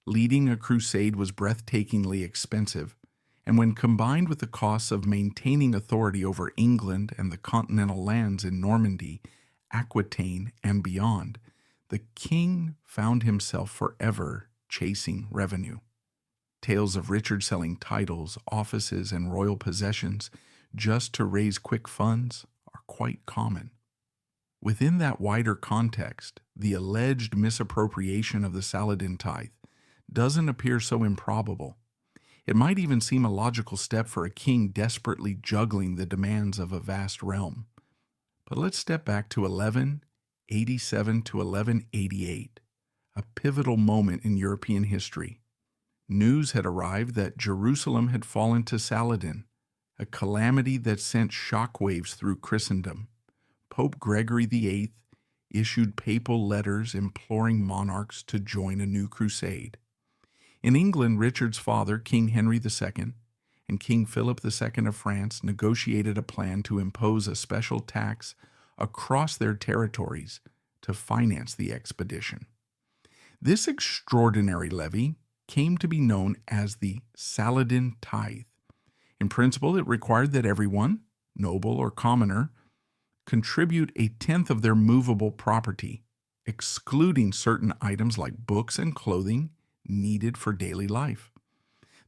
Leading a crusade was breathtakingly expensive, and when combined with the costs of maintaining authority over England and the continental lands in Normandy, Aquitaine, and beyond, the king found himself forever chasing revenue. Tales of Richard selling titles, offices, and royal possessions just to raise quick funds are quite common. Within that wider context, the alleged misappropriation of the Saladin tithe doesn't appear so improbable. It might even seem a logical step for a king desperately juggling the demands of a vast realm. But let's step back to 1187 to 1188, a pivotal moment in European history. News had arrived that Jerusalem had fallen to Saladin, a calamity that sent shockwaves through Christendom. Pope Gregory VIII issued papal letters imploring monarchs to join a new crusade. In England, Richard's father, King Henry II, and King Philip II of France negotiated a plan to impose a special tax across their territories to finance the expedition. This extraordinary levy came to be known as the Saladin tithe. In principle, it required that everyone, noble or commoner, contribute a tenth of their movable property, excluding certain items like books and clothing needed for daily life.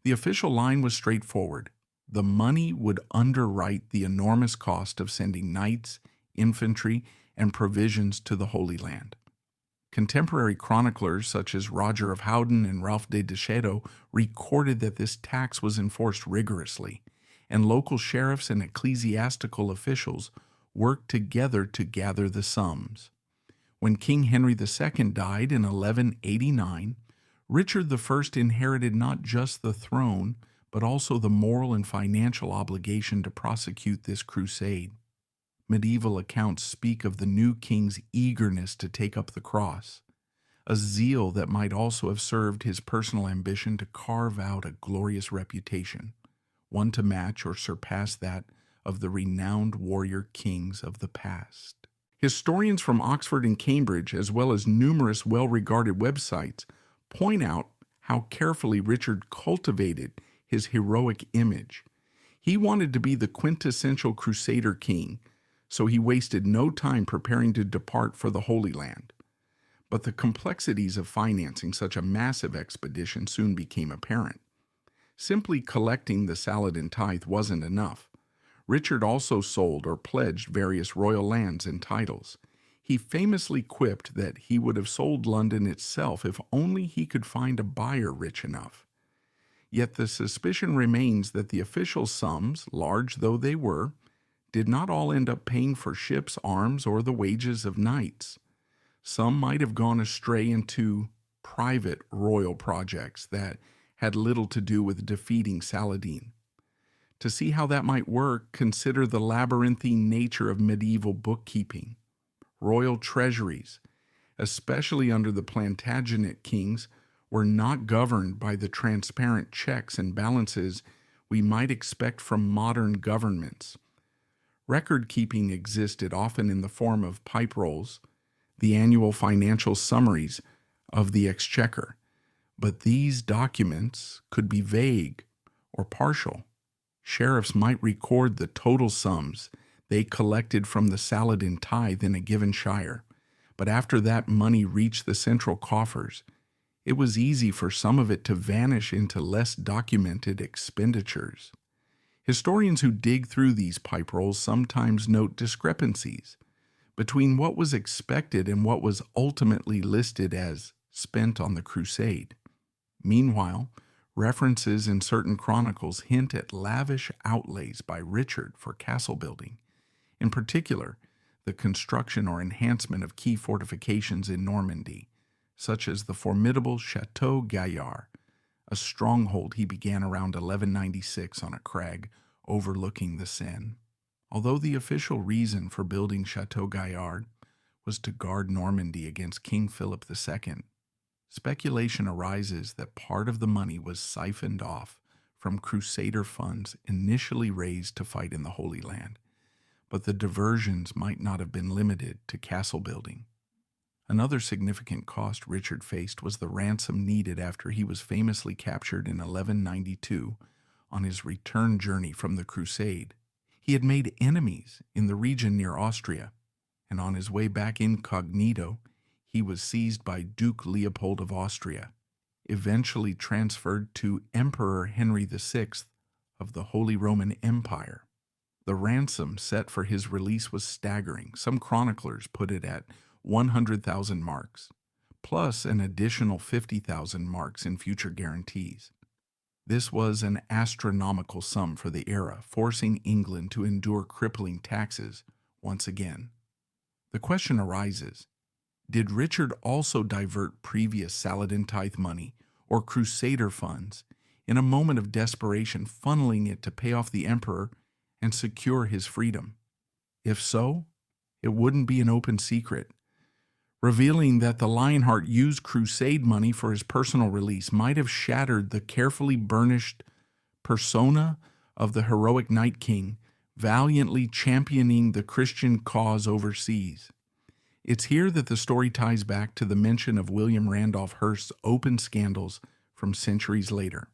The official line was straightforward. The money would underwrite the enormous cost of sending knights, infantry, and provisions to the Holy Land. Contemporary chroniclers such as Roger of Howden and Ralph de Decheto recorded that this tax was enforced rigorously, and local sheriffs and ecclesiastical officials worked together to gather the sums. When King Henry II died in 1189, Richard I inherited not just the throne, but also the moral and financial obligation to prosecute this crusade. Medieval accounts speak of the new king's eagerness to take up the cross, a zeal that might also have served his personal ambition to carve out a glorious reputation, one to match or surpass that of the renowned warrior kings of the past. Historians from Oxford and Cambridge, as well as numerous well-regarded websites, point out how carefully Richard cultivated his heroic image. He wanted to be the quintessential crusader king, so he wasted no time preparing to depart for the Holy Land. But the complexities of financing such a massive expedition soon became apparent. Simply collecting the Saladin tithe wasn't enough. Richard also sold or pledged various royal lands and titles. He famously quipped that he would have sold London itself if only he could find a buyer rich enough. Yet the suspicion remains that the official sums, large though they were, did not all end up paying for ships, arms, or the wages of knights. Some might have gone astray into private royal projects that had little to do with defeating Saladin. To see how that might work, consider the labyrinthine nature of medieval bookkeeping. Royal treasuries, especially under the Plantagenet kings, were not governed by the transparent checks and balances we might expect from modern governments. Record keeping existed often in the form of pipe rolls, the annual financial summaries of the exchequer, but these documents could be vague or partial. Sheriffs might record the total sums they collected from the Saladin tithe in a given shire, but after that money reached the central coffers, it was easy for some of it to vanish into less documented expenditures. Historians who dig through these pipe rolls sometimes note discrepancies between what was expected and what was ultimately listed as spent on the crusade. Meanwhile, references in certain chronicles hint at lavish outlays by Richard for castle building, in particular, the construction or enhancement of key fortifications in Normandy, such as the formidable Chateau Gaillard, a stronghold he began around 1196 on a crag overlooking the Seine. Although the official reason for building Chateau Gaillard was to guard Normandy against King Philip II, speculation arises that part of the money was siphoned off from Crusader funds initially raised to fight in the Holy Land, but the diversions might not have been limited to castle building. Another significant cost Richard faced was the ransom needed after he was famously captured in 1192 on his return journey from the crusade. He had made enemies in the region near Austria, and on his way back incognito, he was seized by Duke Leopold of Austria, eventually transferred to Emperor Henry VI of the Holy Roman Empire. The ransom set for his release was staggering. Some chroniclers put it at 100,000 marks, plus an additional 50,000 marks in future guarantees. This was an astronomical sum for the era, forcing England to endure crippling taxes once again. The question arises, did Richard also divert previous Saladin tithe money or Crusader funds in a moment of desperation, funneling it to pay off the emperor and secure his freedom? If so, it wouldn't be an open secret. Revealing that the Lionheart used crusade money for his personal release might have shattered the carefully burnished persona of the heroic Night King, valiantly championing the Christian cause overseas. It's here that the story ties back to the mention of William Randolph Hearst's open scandals from centuries later.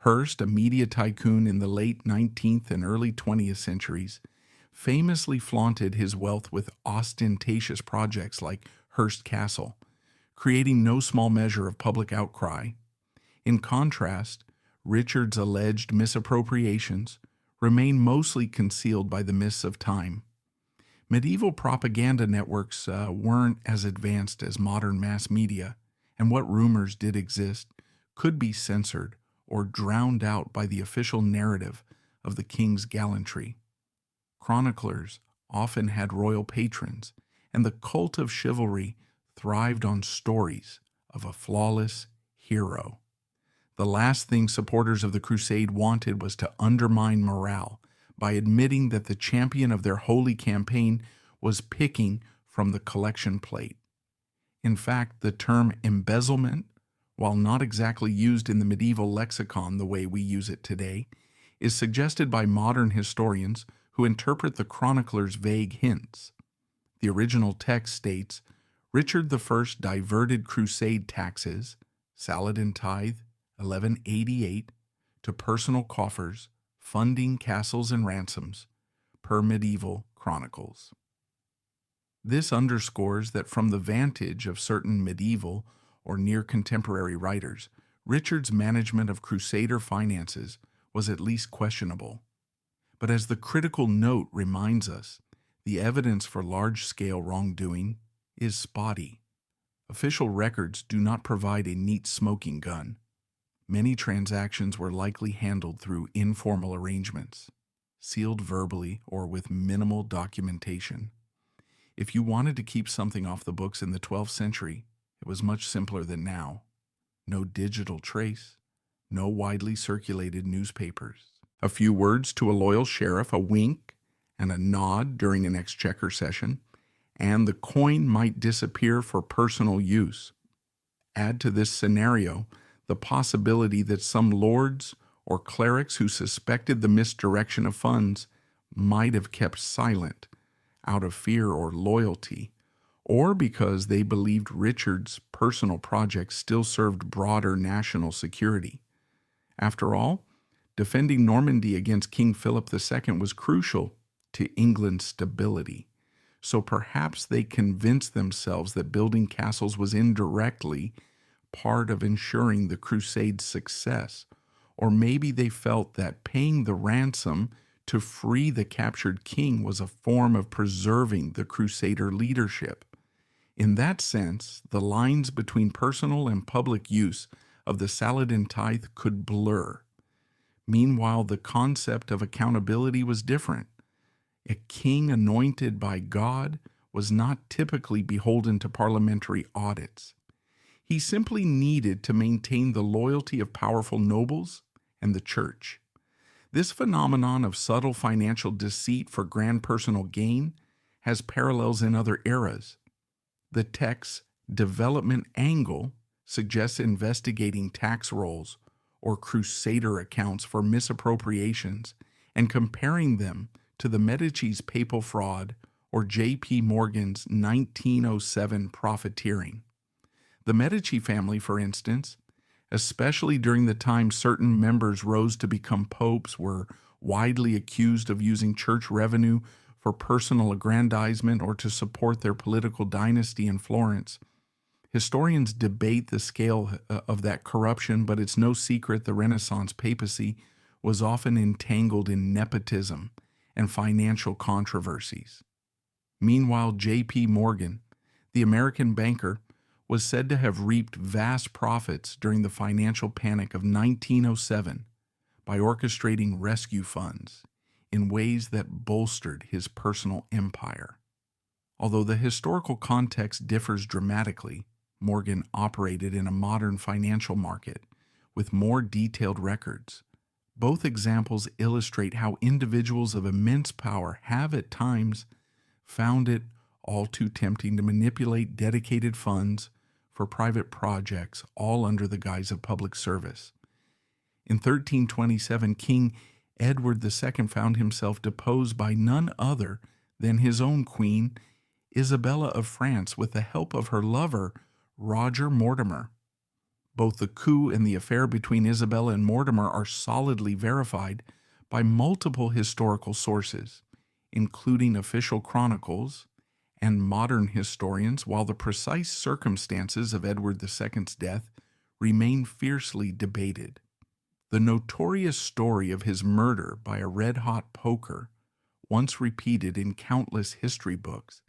Hearst, a media tycoon in the late 19th and early 20th centuries, famously flaunted his wealth with ostentatious projects like Hearst Castle, creating no small measure of public outcry. In contrast, Richard's alleged misappropriations remain mostly concealed by the mists of time. Medieval propaganda networks weren't as advanced as modern mass media, and what rumors did exist could be censored or drowned out by the official narrative of the king's gallantry. Chroniclers often had royal patrons, and the cult of chivalry thrived on stories of a flawless hero. The last thing supporters of the crusade wanted was to undermine morale by admitting that the champion of their holy campaign was picking from the collection plate. In fact, the term embezzlement, while not exactly used in the medieval lexicon the way we use it today, is suggested by modern historians who interpret the chronicler's vague hints. The original text states, Richard I diverted crusade taxes, Saladin tithe, 1188, to personal coffers, funding castles and ransoms, per medieval chronicles. This underscores that from the vantage of certain medieval or near-contemporary writers, Richard's management of crusader finances was at least questionable. But as the critical note reminds us, the evidence for large-scale wrongdoing is spotty. Official records do not provide a neat smoking gun. Many transactions were likely handled through informal arrangements, sealed verbally or with minimal documentation. If you wanted to keep something off the books in the 12th century, it was much simpler than now. No digital trace, no widely circulated newspapers. A few words to a loyal sheriff, a wink, and a nod during an exchequer session, and the coin might disappear for personal use. Add to this scenario the possibility that some lords or clerics who suspected the misdirection of funds might have kept silent out of fear or loyalty, or because they believed Richard's personal projects still served broader national security. After all, defending Normandy against King Philip II was crucial to England's stability. So perhaps they convinced themselves that building castles was indirectly part of ensuring the Crusade's success. Or maybe they felt that paying the ransom to free the captured king was a form of preserving the Crusader leadership. In that sense, the lines between personal and public use of the Saladin tithe could blur. Meanwhile, the concept of accountability was different. A king anointed by God was not typically beholden to parliamentary audits. He simply needed to maintain the loyalty of powerful nobles and the church. This phenomenon of subtle financial deceit for grand personal gain has parallels in other eras. The text's development angle suggests investigating tax rolls or crusader accounts for misappropriations and comparing them to the Medici's papal fraud or J.P. Morgan's 1907 profiteering. The Medici family, for instance, especially during the time certain members rose to become popes, were widely accused of using church revenue for personal aggrandizement or to support their political dynasty in Florence. Historians debate the scale of that corruption, but it's no secret the Renaissance papacy was often entangled in nepotism and financial controversies. Meanwhile, J.P. Morgan, the American banker, was said to have reaped vast profits during the financial panic of 1907 by orchestrating rescue funds in ways that bolstered his personal empire. Although the historical context differs dramatically, Morgan operated in a modern financial market with more detailed records. Both examples illustrate how individuals of immense power have at times found it all too tempting to manipulate dedicated funds for private projects, all under the guise of public service. In 1327, King Edward II found himself deposed by none other than his own queen, Isabella of France, with the help of her lover, Roger Mortimer. Both the coup and the affair between Isabella and Mortimer are solidly verified by multiple historical sources, including official chronicles and modern historians, while the precise circumstances of Edward II's death remain fiercely debated. The notorious story of his murder by a red-hot poker, once repeated in countless history books,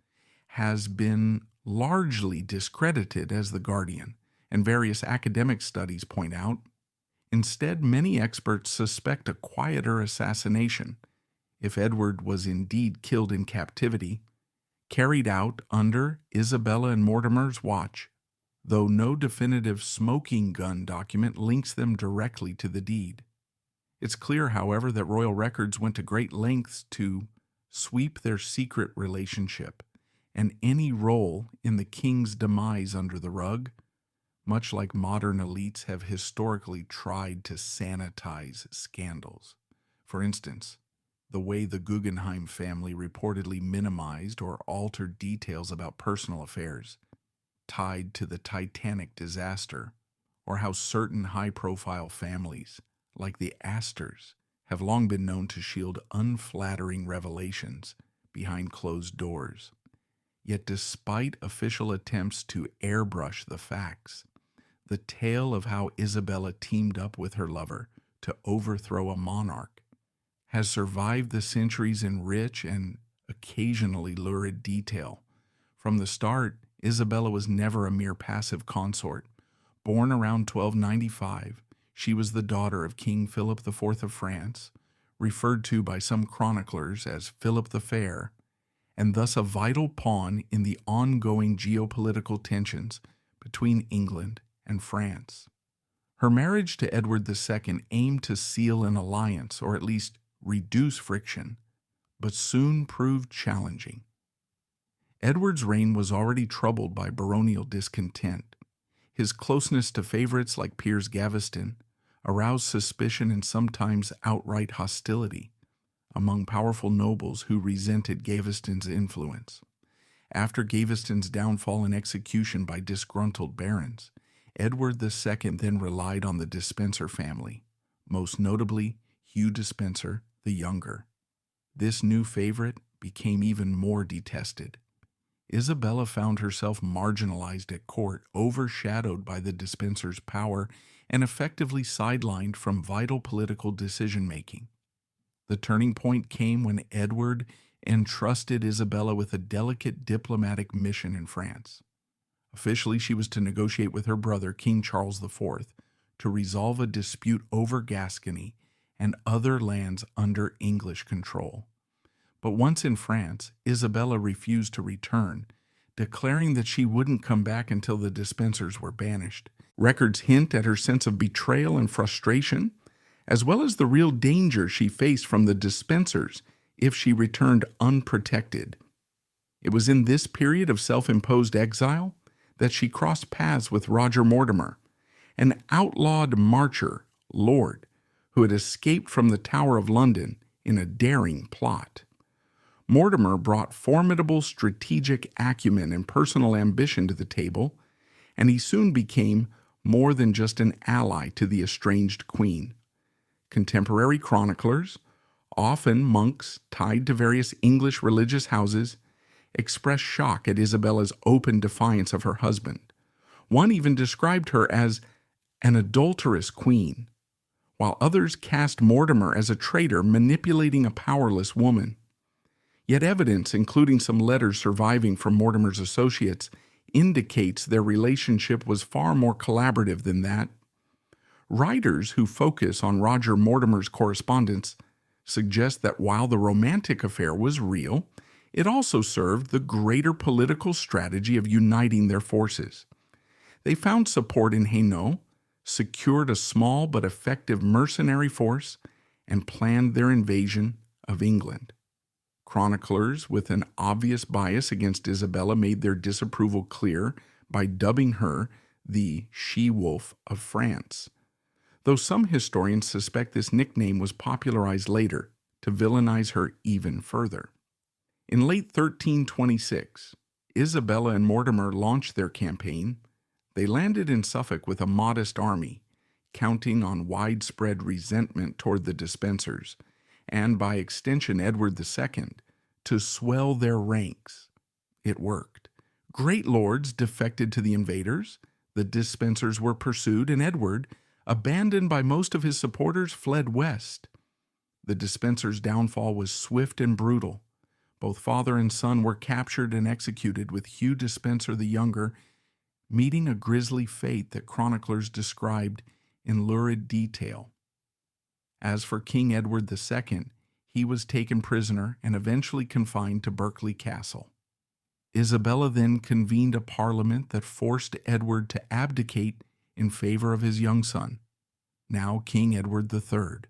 has been largely discredited, as The Guardian and various academic studies point out. Instead, many experts suspect a quieter assassination, if Edward was indeed killed in captivity, carried out under Isabella and Mortimer's watch, though no definitive smoking gun document links them directly to the deed. It's clear, however, that royal records went to great lengths to sweep their secret relationship and any role in the king's demise under the rug, much like modern elites have historically tried to sanitize scandals. For instance, the way the Guggenheim family reportedly minimized or altered details about personal affairs tied to the Titanic disaster, or how certain high-profile families, like the Astors, have long been known to shield unflattering revelations behind closed doors. Yet despite official attempts to airbrush the facts, the tale of how Isabella teamed up with her lover to overthrow a monarch has survived the centuries in rich and occasionally lurid detail. From the start, Isabella was never a mere passive consort. Born around 1295, she was the daughter of King Philip IV of France, referred to by some chroniclers as Philip the Fair, and thus a vital pawn in the ongoing geopolitical tensions between England and France. Her marriage to Edward II aimed to seal an alliance, or at least reduce friction, but soon proved challenging. Edward's reign was already troubled by baronial discontent. His closeness to favorites like Piers Gaveston aroused suspicion and sometimes outright hostility. among powerful nobles who resented Gaveston's influence. After Gaveston's downfall and execution by disgruntled barons, Edward II then relied on the Despencer family, most notably Hugh Despencer the Younger. This new favorite became even more detested. Isabella found herself marginalized at court, overshadowed by the Despencer's power, and effectively sidelined from vital political decision-making. The turning point came when Edward entrusted Isabella with a delicate diplomatic mission in France. Officially, she was to negotiate with her brother, King Charles IV, to resolve a dispute over Gascony and other lands under English control. But once in France, Isabella refused to return, declaring that she wouldn't come back until the Despensers were banished. Records hint at her sense of betrayal and frustration, as well as the real danger she faced from the Despensers if she returned unprotected. It was in this period of self-imposed exile that she crossed paths with Roger Mortimer, an outlawed marcher, lord, who had escaped from the Tower of London in a daring plot. Mortimer brought formidable strategic acumen and personal ambition to the table, and he soon became more than just an ally to the estranged queen. Contemporary chroniclers, often monks tied to various English religious houses, expressed shock at Isabella's open defiance of her husband. One even described her as an adulterous queen, while others cast Mortimer as a traitor manipulating a powerless woman. Yet evidence, including some letters surviving from Mortimer's associates, indicates their relationship was far more collaborative than that. Writers who focus on Roger Mortimer's correspondence suggest that while the romantic affair was real, it also served the greater political strategy of uniting their forces. They found support in Hainaut, secured a small but effective mercenary force, and planned their invasion of England. Chroniclers with an obvious bias against Isabella made their disapproval clear by dubbing her the She-Wolf of France, though some historians suspect this nickname was popularized later to villainize her even further. In late 1326, Isabella and Mortimer launched their campaign. They landed in Suffolk with a modest army, counting on widespread resentment toward the Despensers, and by extension Edward II, to swell their ranks. It worked. Great lords defected to the invaders, the Despensers were pursued, and Edward, abandoned by most of his supporters, fled west. The Despensers' downfall was swift and brutal. Both father and son were captured and executed, with Hugh Despencer the Younger meeting a grisly fate that chroniclers described in lurid detail. As for King Edward II, he was taken prisoner and eventually confined to Berkeley Castle. Isabella then convened a parliament that forced Edward to abdicate in favor of his young son, now King Edward III.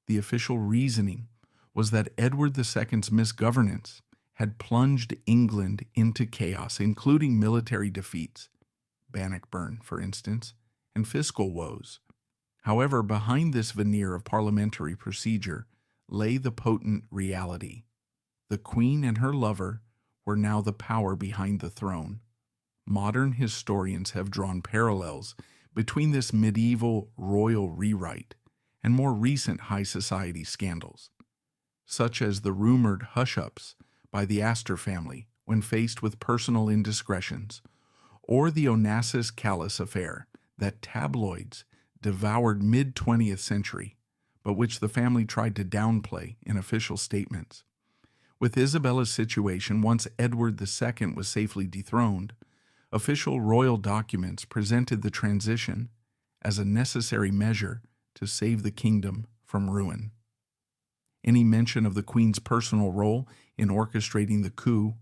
The official reasoning was that Edward II's misgovernance had plunged England into chaos, including military defeats, Bannockburn, for instance, and fiscal woes. However, behind this veneer of parliamentary procedure lay the potent reality. The queen and her lover were now the power behind the throne. Modern historians have drawn parallels between this medieval royal rewrite and more recent high society scandals, such as the rumored hush-ups by the Astor family when faced with personal indiscretions, or the Onassis Callis affair that tabloids devoured mid-20th century, but which the family tried to downplay in official statements. With Isabella's situation, once Edward II was safely dethroned, official royal documents presented the transition as a necessary measure to save the kingdom from ruin. Any mention of the Queen's personal role in orchestrating the coup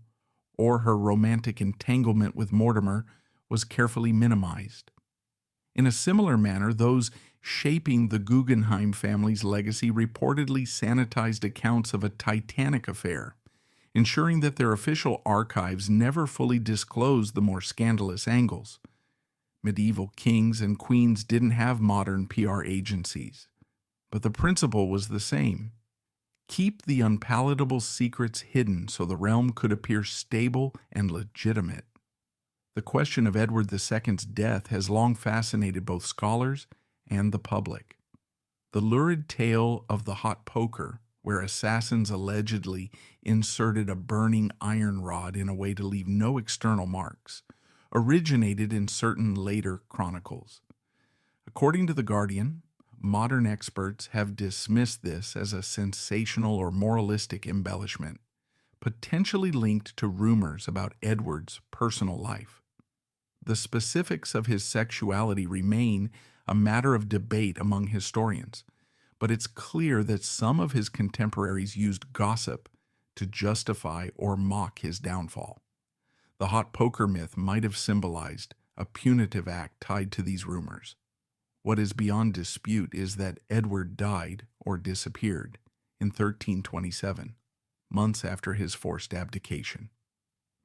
or her romantic entanglement with Mortimer was carefully minimized. In a similar manner, those shaping the Guggenheim family's legacy reportedly sanitized accounts of a Titanic affair, ensuring that their official archives never fully disclosed the more scandalous angles. Medieval kings and queens didn't have modern PR agencies, but the principle was the same. Keep the unpalatable secrets hidden so the realm could appear stable and legitimate. The question of Edward II's death has long fascinated both scholars and the public. The lurid tale of the hot poker, where assassins allegedly inserted a burning iron rod in a way to leave no external marks, originated in certain later chronicles. According to The Guardian, modern experts have dismissed this as a sensational or moralistic embellishment, potentially linked to rumors about Edward's personal life. The specifics of his sexuality remain a matter of debate among historians, but it's clear that some of his contemporaries used gossip to justify or mock his downfall. The hot poker myth might have symbolized a punitive act tied to these rumors. What is beyond dispute is that Edward died or disappeared in 1327, months after his forced abdication.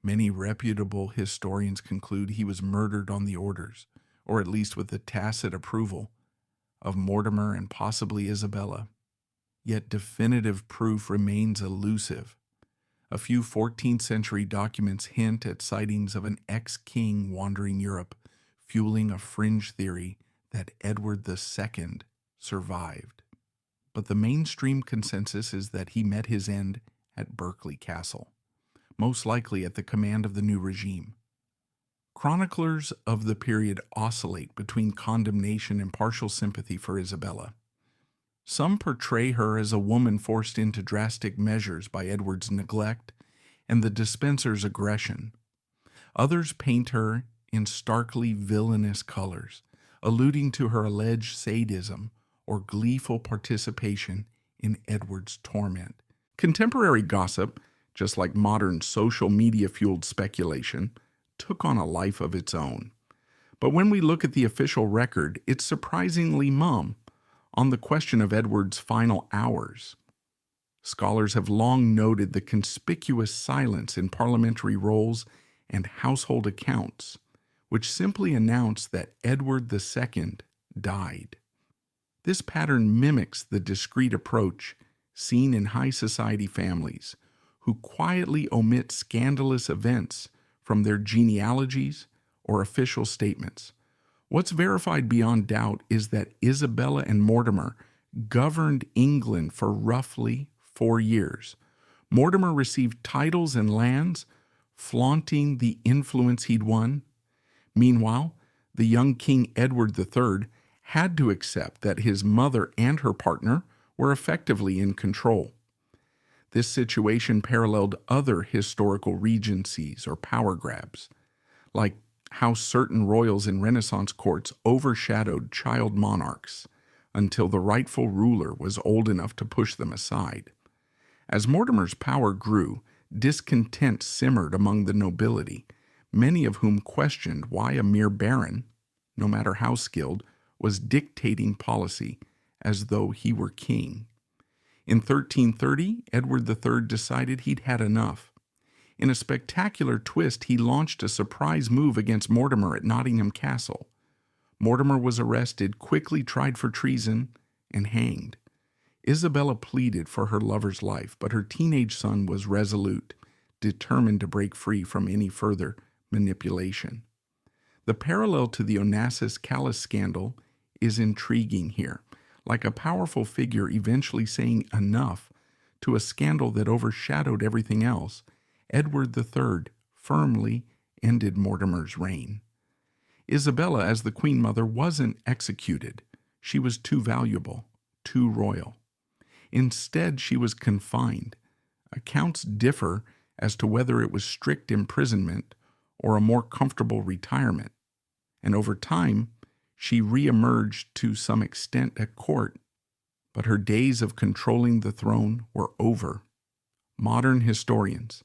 Many reputable historians conclude he was murdered on the orders, or at least with the tacit approval, of Mortimer and possibly Isabella. Yet definitive proof remains elusive. A few 14th century documents hint at sightings of an ex-king wandering Europe, fueling a fringe theory that Edward II survived. But the mainstream consensus is that he met his end at Berkeley Castle, most likely at the command of the new regime. Chroniclers of the period oscillate between condemnation and partial sympathy for Isabella. Some portray her as a woman forced into drastic measures by Edward's neglect and the dispenser's aggression. Others paint her in starkly villainous colors, alluding to her alleged sadism or gleeful participation in Edward's torment. Contemporary gossip, just like modern social media-fueled speculation, took on a life of its own. But when we look at the official record, it's surprisingly mum on the question of Edward's final hours. Scholars have long noted the conspicuous silence in parliamentary rolls and household accounts, which simply announce that Edward II died. This pattern mimics the discreet approach seen in high society families who quietly omit scandalous events from their genealogies or official statements. What's verified beyond doubt is that Isabella and Mortimer governed England for roughly 4 years. Mortimer received titles and lands, flaunting the influence he'd won. Meanwhile, the young King Edward III had to accept that his mother and her partner were effectively in control. This situation paralleled other historical regencies or power grabs, like how certain royals in Renaissance courts overshadowed child monarchs until the rightful ruler was old enough to push them aside. As Mortimer's power grew, discontent simmered among the nobility, many of whom questioned why a mere baron, no matter how skilled, was dictating policy as though he were king. In 1330, Edward III decided he'd had enough. In a spectacular twist, he launched a surprise move against Mortimer at Nottingham Castle. Mortimer was arrested, quickly tried for treason, and hanged. Isabella pleaded for her lover's life, but her teenage son was resolute, determined to break free from any further manipulation. The parallel to the Onassis Callis scandal is intriguing here, like a powerful figure eventually saying enough to a scandal that overshadowed everything else. Edward III firmly ended Mortimer's reign. Isabella, as the Queen Mother, wasn't executed. She was too valuable, too royal. Instead, she was confined. Accounts differ as to whether it was strict imprisonment or a more comfortable retirement. And over time, she re-emerged to some extent at court, but her days of controlling the throne were over. Modern historians,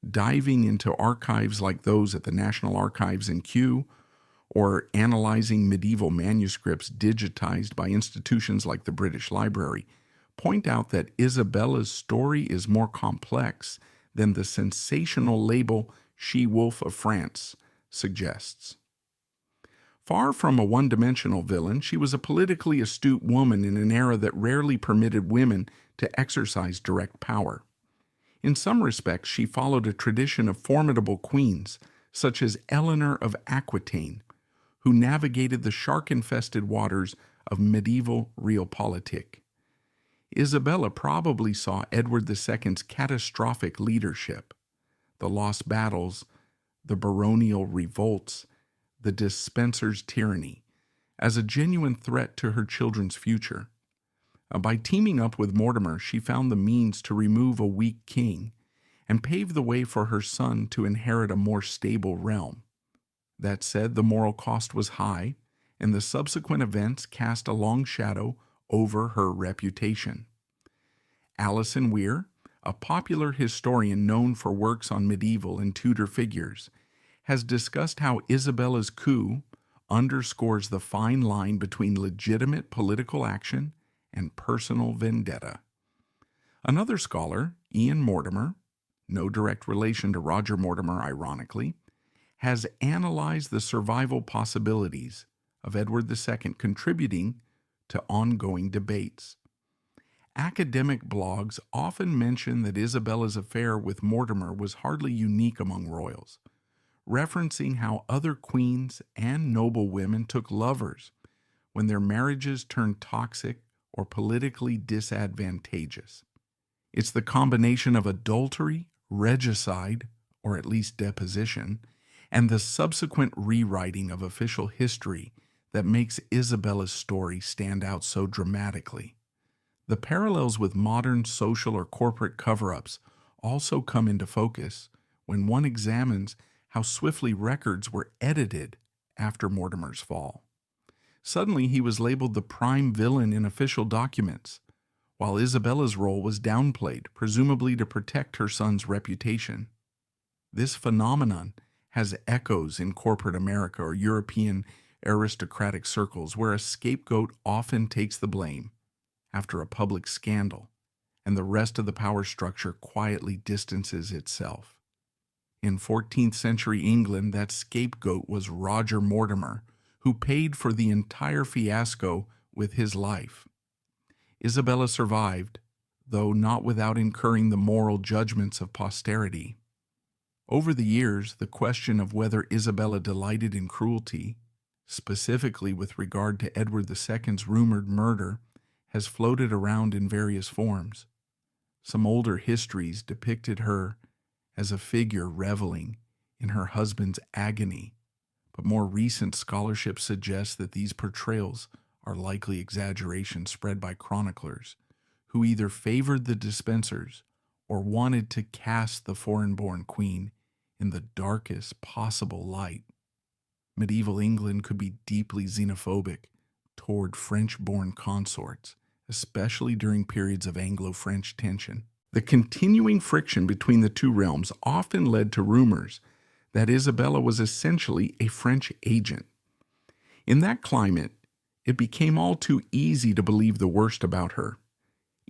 diving into archives like those at the National Archives in Kew, or analyzing medieval manuscripts digitized by institutions like the British Library, point out that Isabella's story is more complex than the sensational label She-Wolf of France suggests. Far from a one-dimensional villain, she was a politically astute woman in an era that rarely permitted women to exercise direct power. In some respects, she followed a tradition of formidable queens, such as Eleanor of Aquitaine, who navigated the shark-infested waters of medieval realpolitik. Isabella probably saw Edward II's catastrophic leadership, the lost battles, the baronial revolts, the dispenser's tyranny, as a genuine threat to her children's future. By teaming up with Mortimer, she found the means to remove a weak king and pave the way for her son to inherit a more stable realm. That said, the moral cost was high, and the subsequent events cast a long shadow over her reputation. Alison Weir, a popular historian known for works on medieval and Tudor figures, has discussed how Isabella's coup underscores the fine line between legitimate political action and personal vendetta. Another scholar, Ian Mortimer, no direct relation to Roger Mortimer ironically, has analyzed the survival possibilities of Edward II, contributing to ongoing debates. Academic blogs often mention that Isabella's affair with Mortimer was hardly unique among royals, referencing how other queens and noble women took lovers when their marriages turned toxic or politically disadvantageous. It's the combination of adultery, regicide, or at least deposition, and the subsequent rewriting of official history that makes Isabella's story stand out so dramatically. The parallels with modern social or corporate cover-ups also come into focus when one examines how swiftly records were edited after Mortimer's fall. Suddenly, he was labeled the prime villain in official documents, while Isabella's role was downplayed, presumably to protect her son's reputation. This phenomenon has echoes in corporate America or European aristocratic circles, where a scapegoat often takes the blame after a public scandal, and the rest of the power structure quietly distances itself. In 14th century England, that scapegoat was Roger Mortimer, who paid for the entire fiasco with his life. Isabella survived, though not without incurring the moral judgments of posterity. Over the years, the question of whether Isabella delighted in cruelty, specifically with regard to Edward II's rumored murder, has floated around in various forms. Some older histories depicted her as a figure reveling in her husband's agony, but more recent scholarship suggests that these portrayals are likely exaggerations spread by chroniclers who either favored the dispensers or wanted to cast the foreign-born queen in the darkest possible light. Medieval England could be deeply xenophobic toward French-born consorts, especially during periods of Anglo-French tension. The continuing friction between the two realms often led to rumors that Isabella was essentially a French agent. In that climate, it became all too easy to believe the worst about her.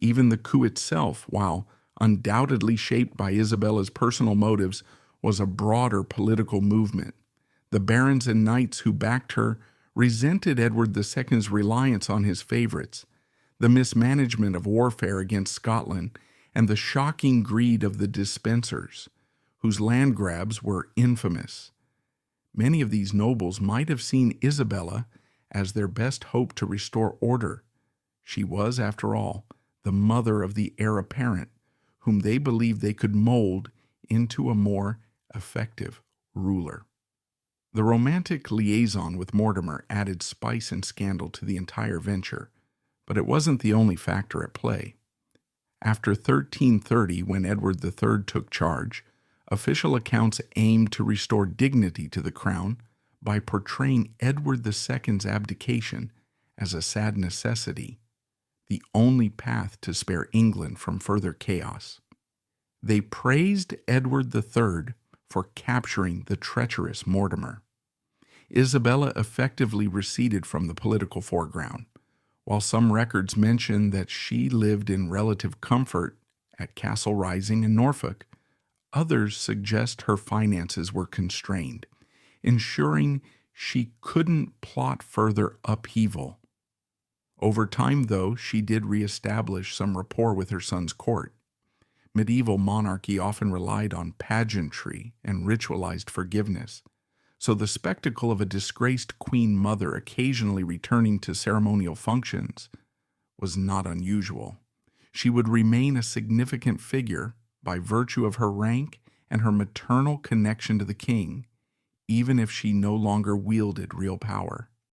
Even the coup itself, while undoubtedly shaped by Isabella's personal motives, was a broader political movement. The barons and knights who backed her resented Edward II's reliance on his favorites, the mismanagement of warfare against Scotland, and the shocking greed of the dispensers, whose land grabs were infamous. Many of these nobles might have seen Isabella as their best hope to restore order. She was, after all, the mother of the heir apparent, whom they believed they could mold into a more effective ruler. The romantic liaison with Mortimer added spice and scandal to the entire venture, but it wasn't the only factor at play. After 1330, when Edward III took charge, official accounts aimed to restore dignity to the crown by portraying Edward II's abdication as a sad necessity, the only path to spare England from further chaos. They praised Edward III for capturing the treacherous Mortimer. Isabella effectively receded from the political foreground, while some records mention that she lived in relative comfort at Castle Rising in Norfolk. Others suggest her finances were constrained, ensuring she couldn't plot further upheaval. Over time, though, she did reestablish some rapport with her son's court. Medieval monarchy often relied on pageantry and ritualized forgiveness, so the spectacle of a disgraced queen mother occasionally returning to ceremonial functions was not unusual. She would remain a significant figure by virtue of her rank and her maternal connection to the king, even if she no longer wielded real power.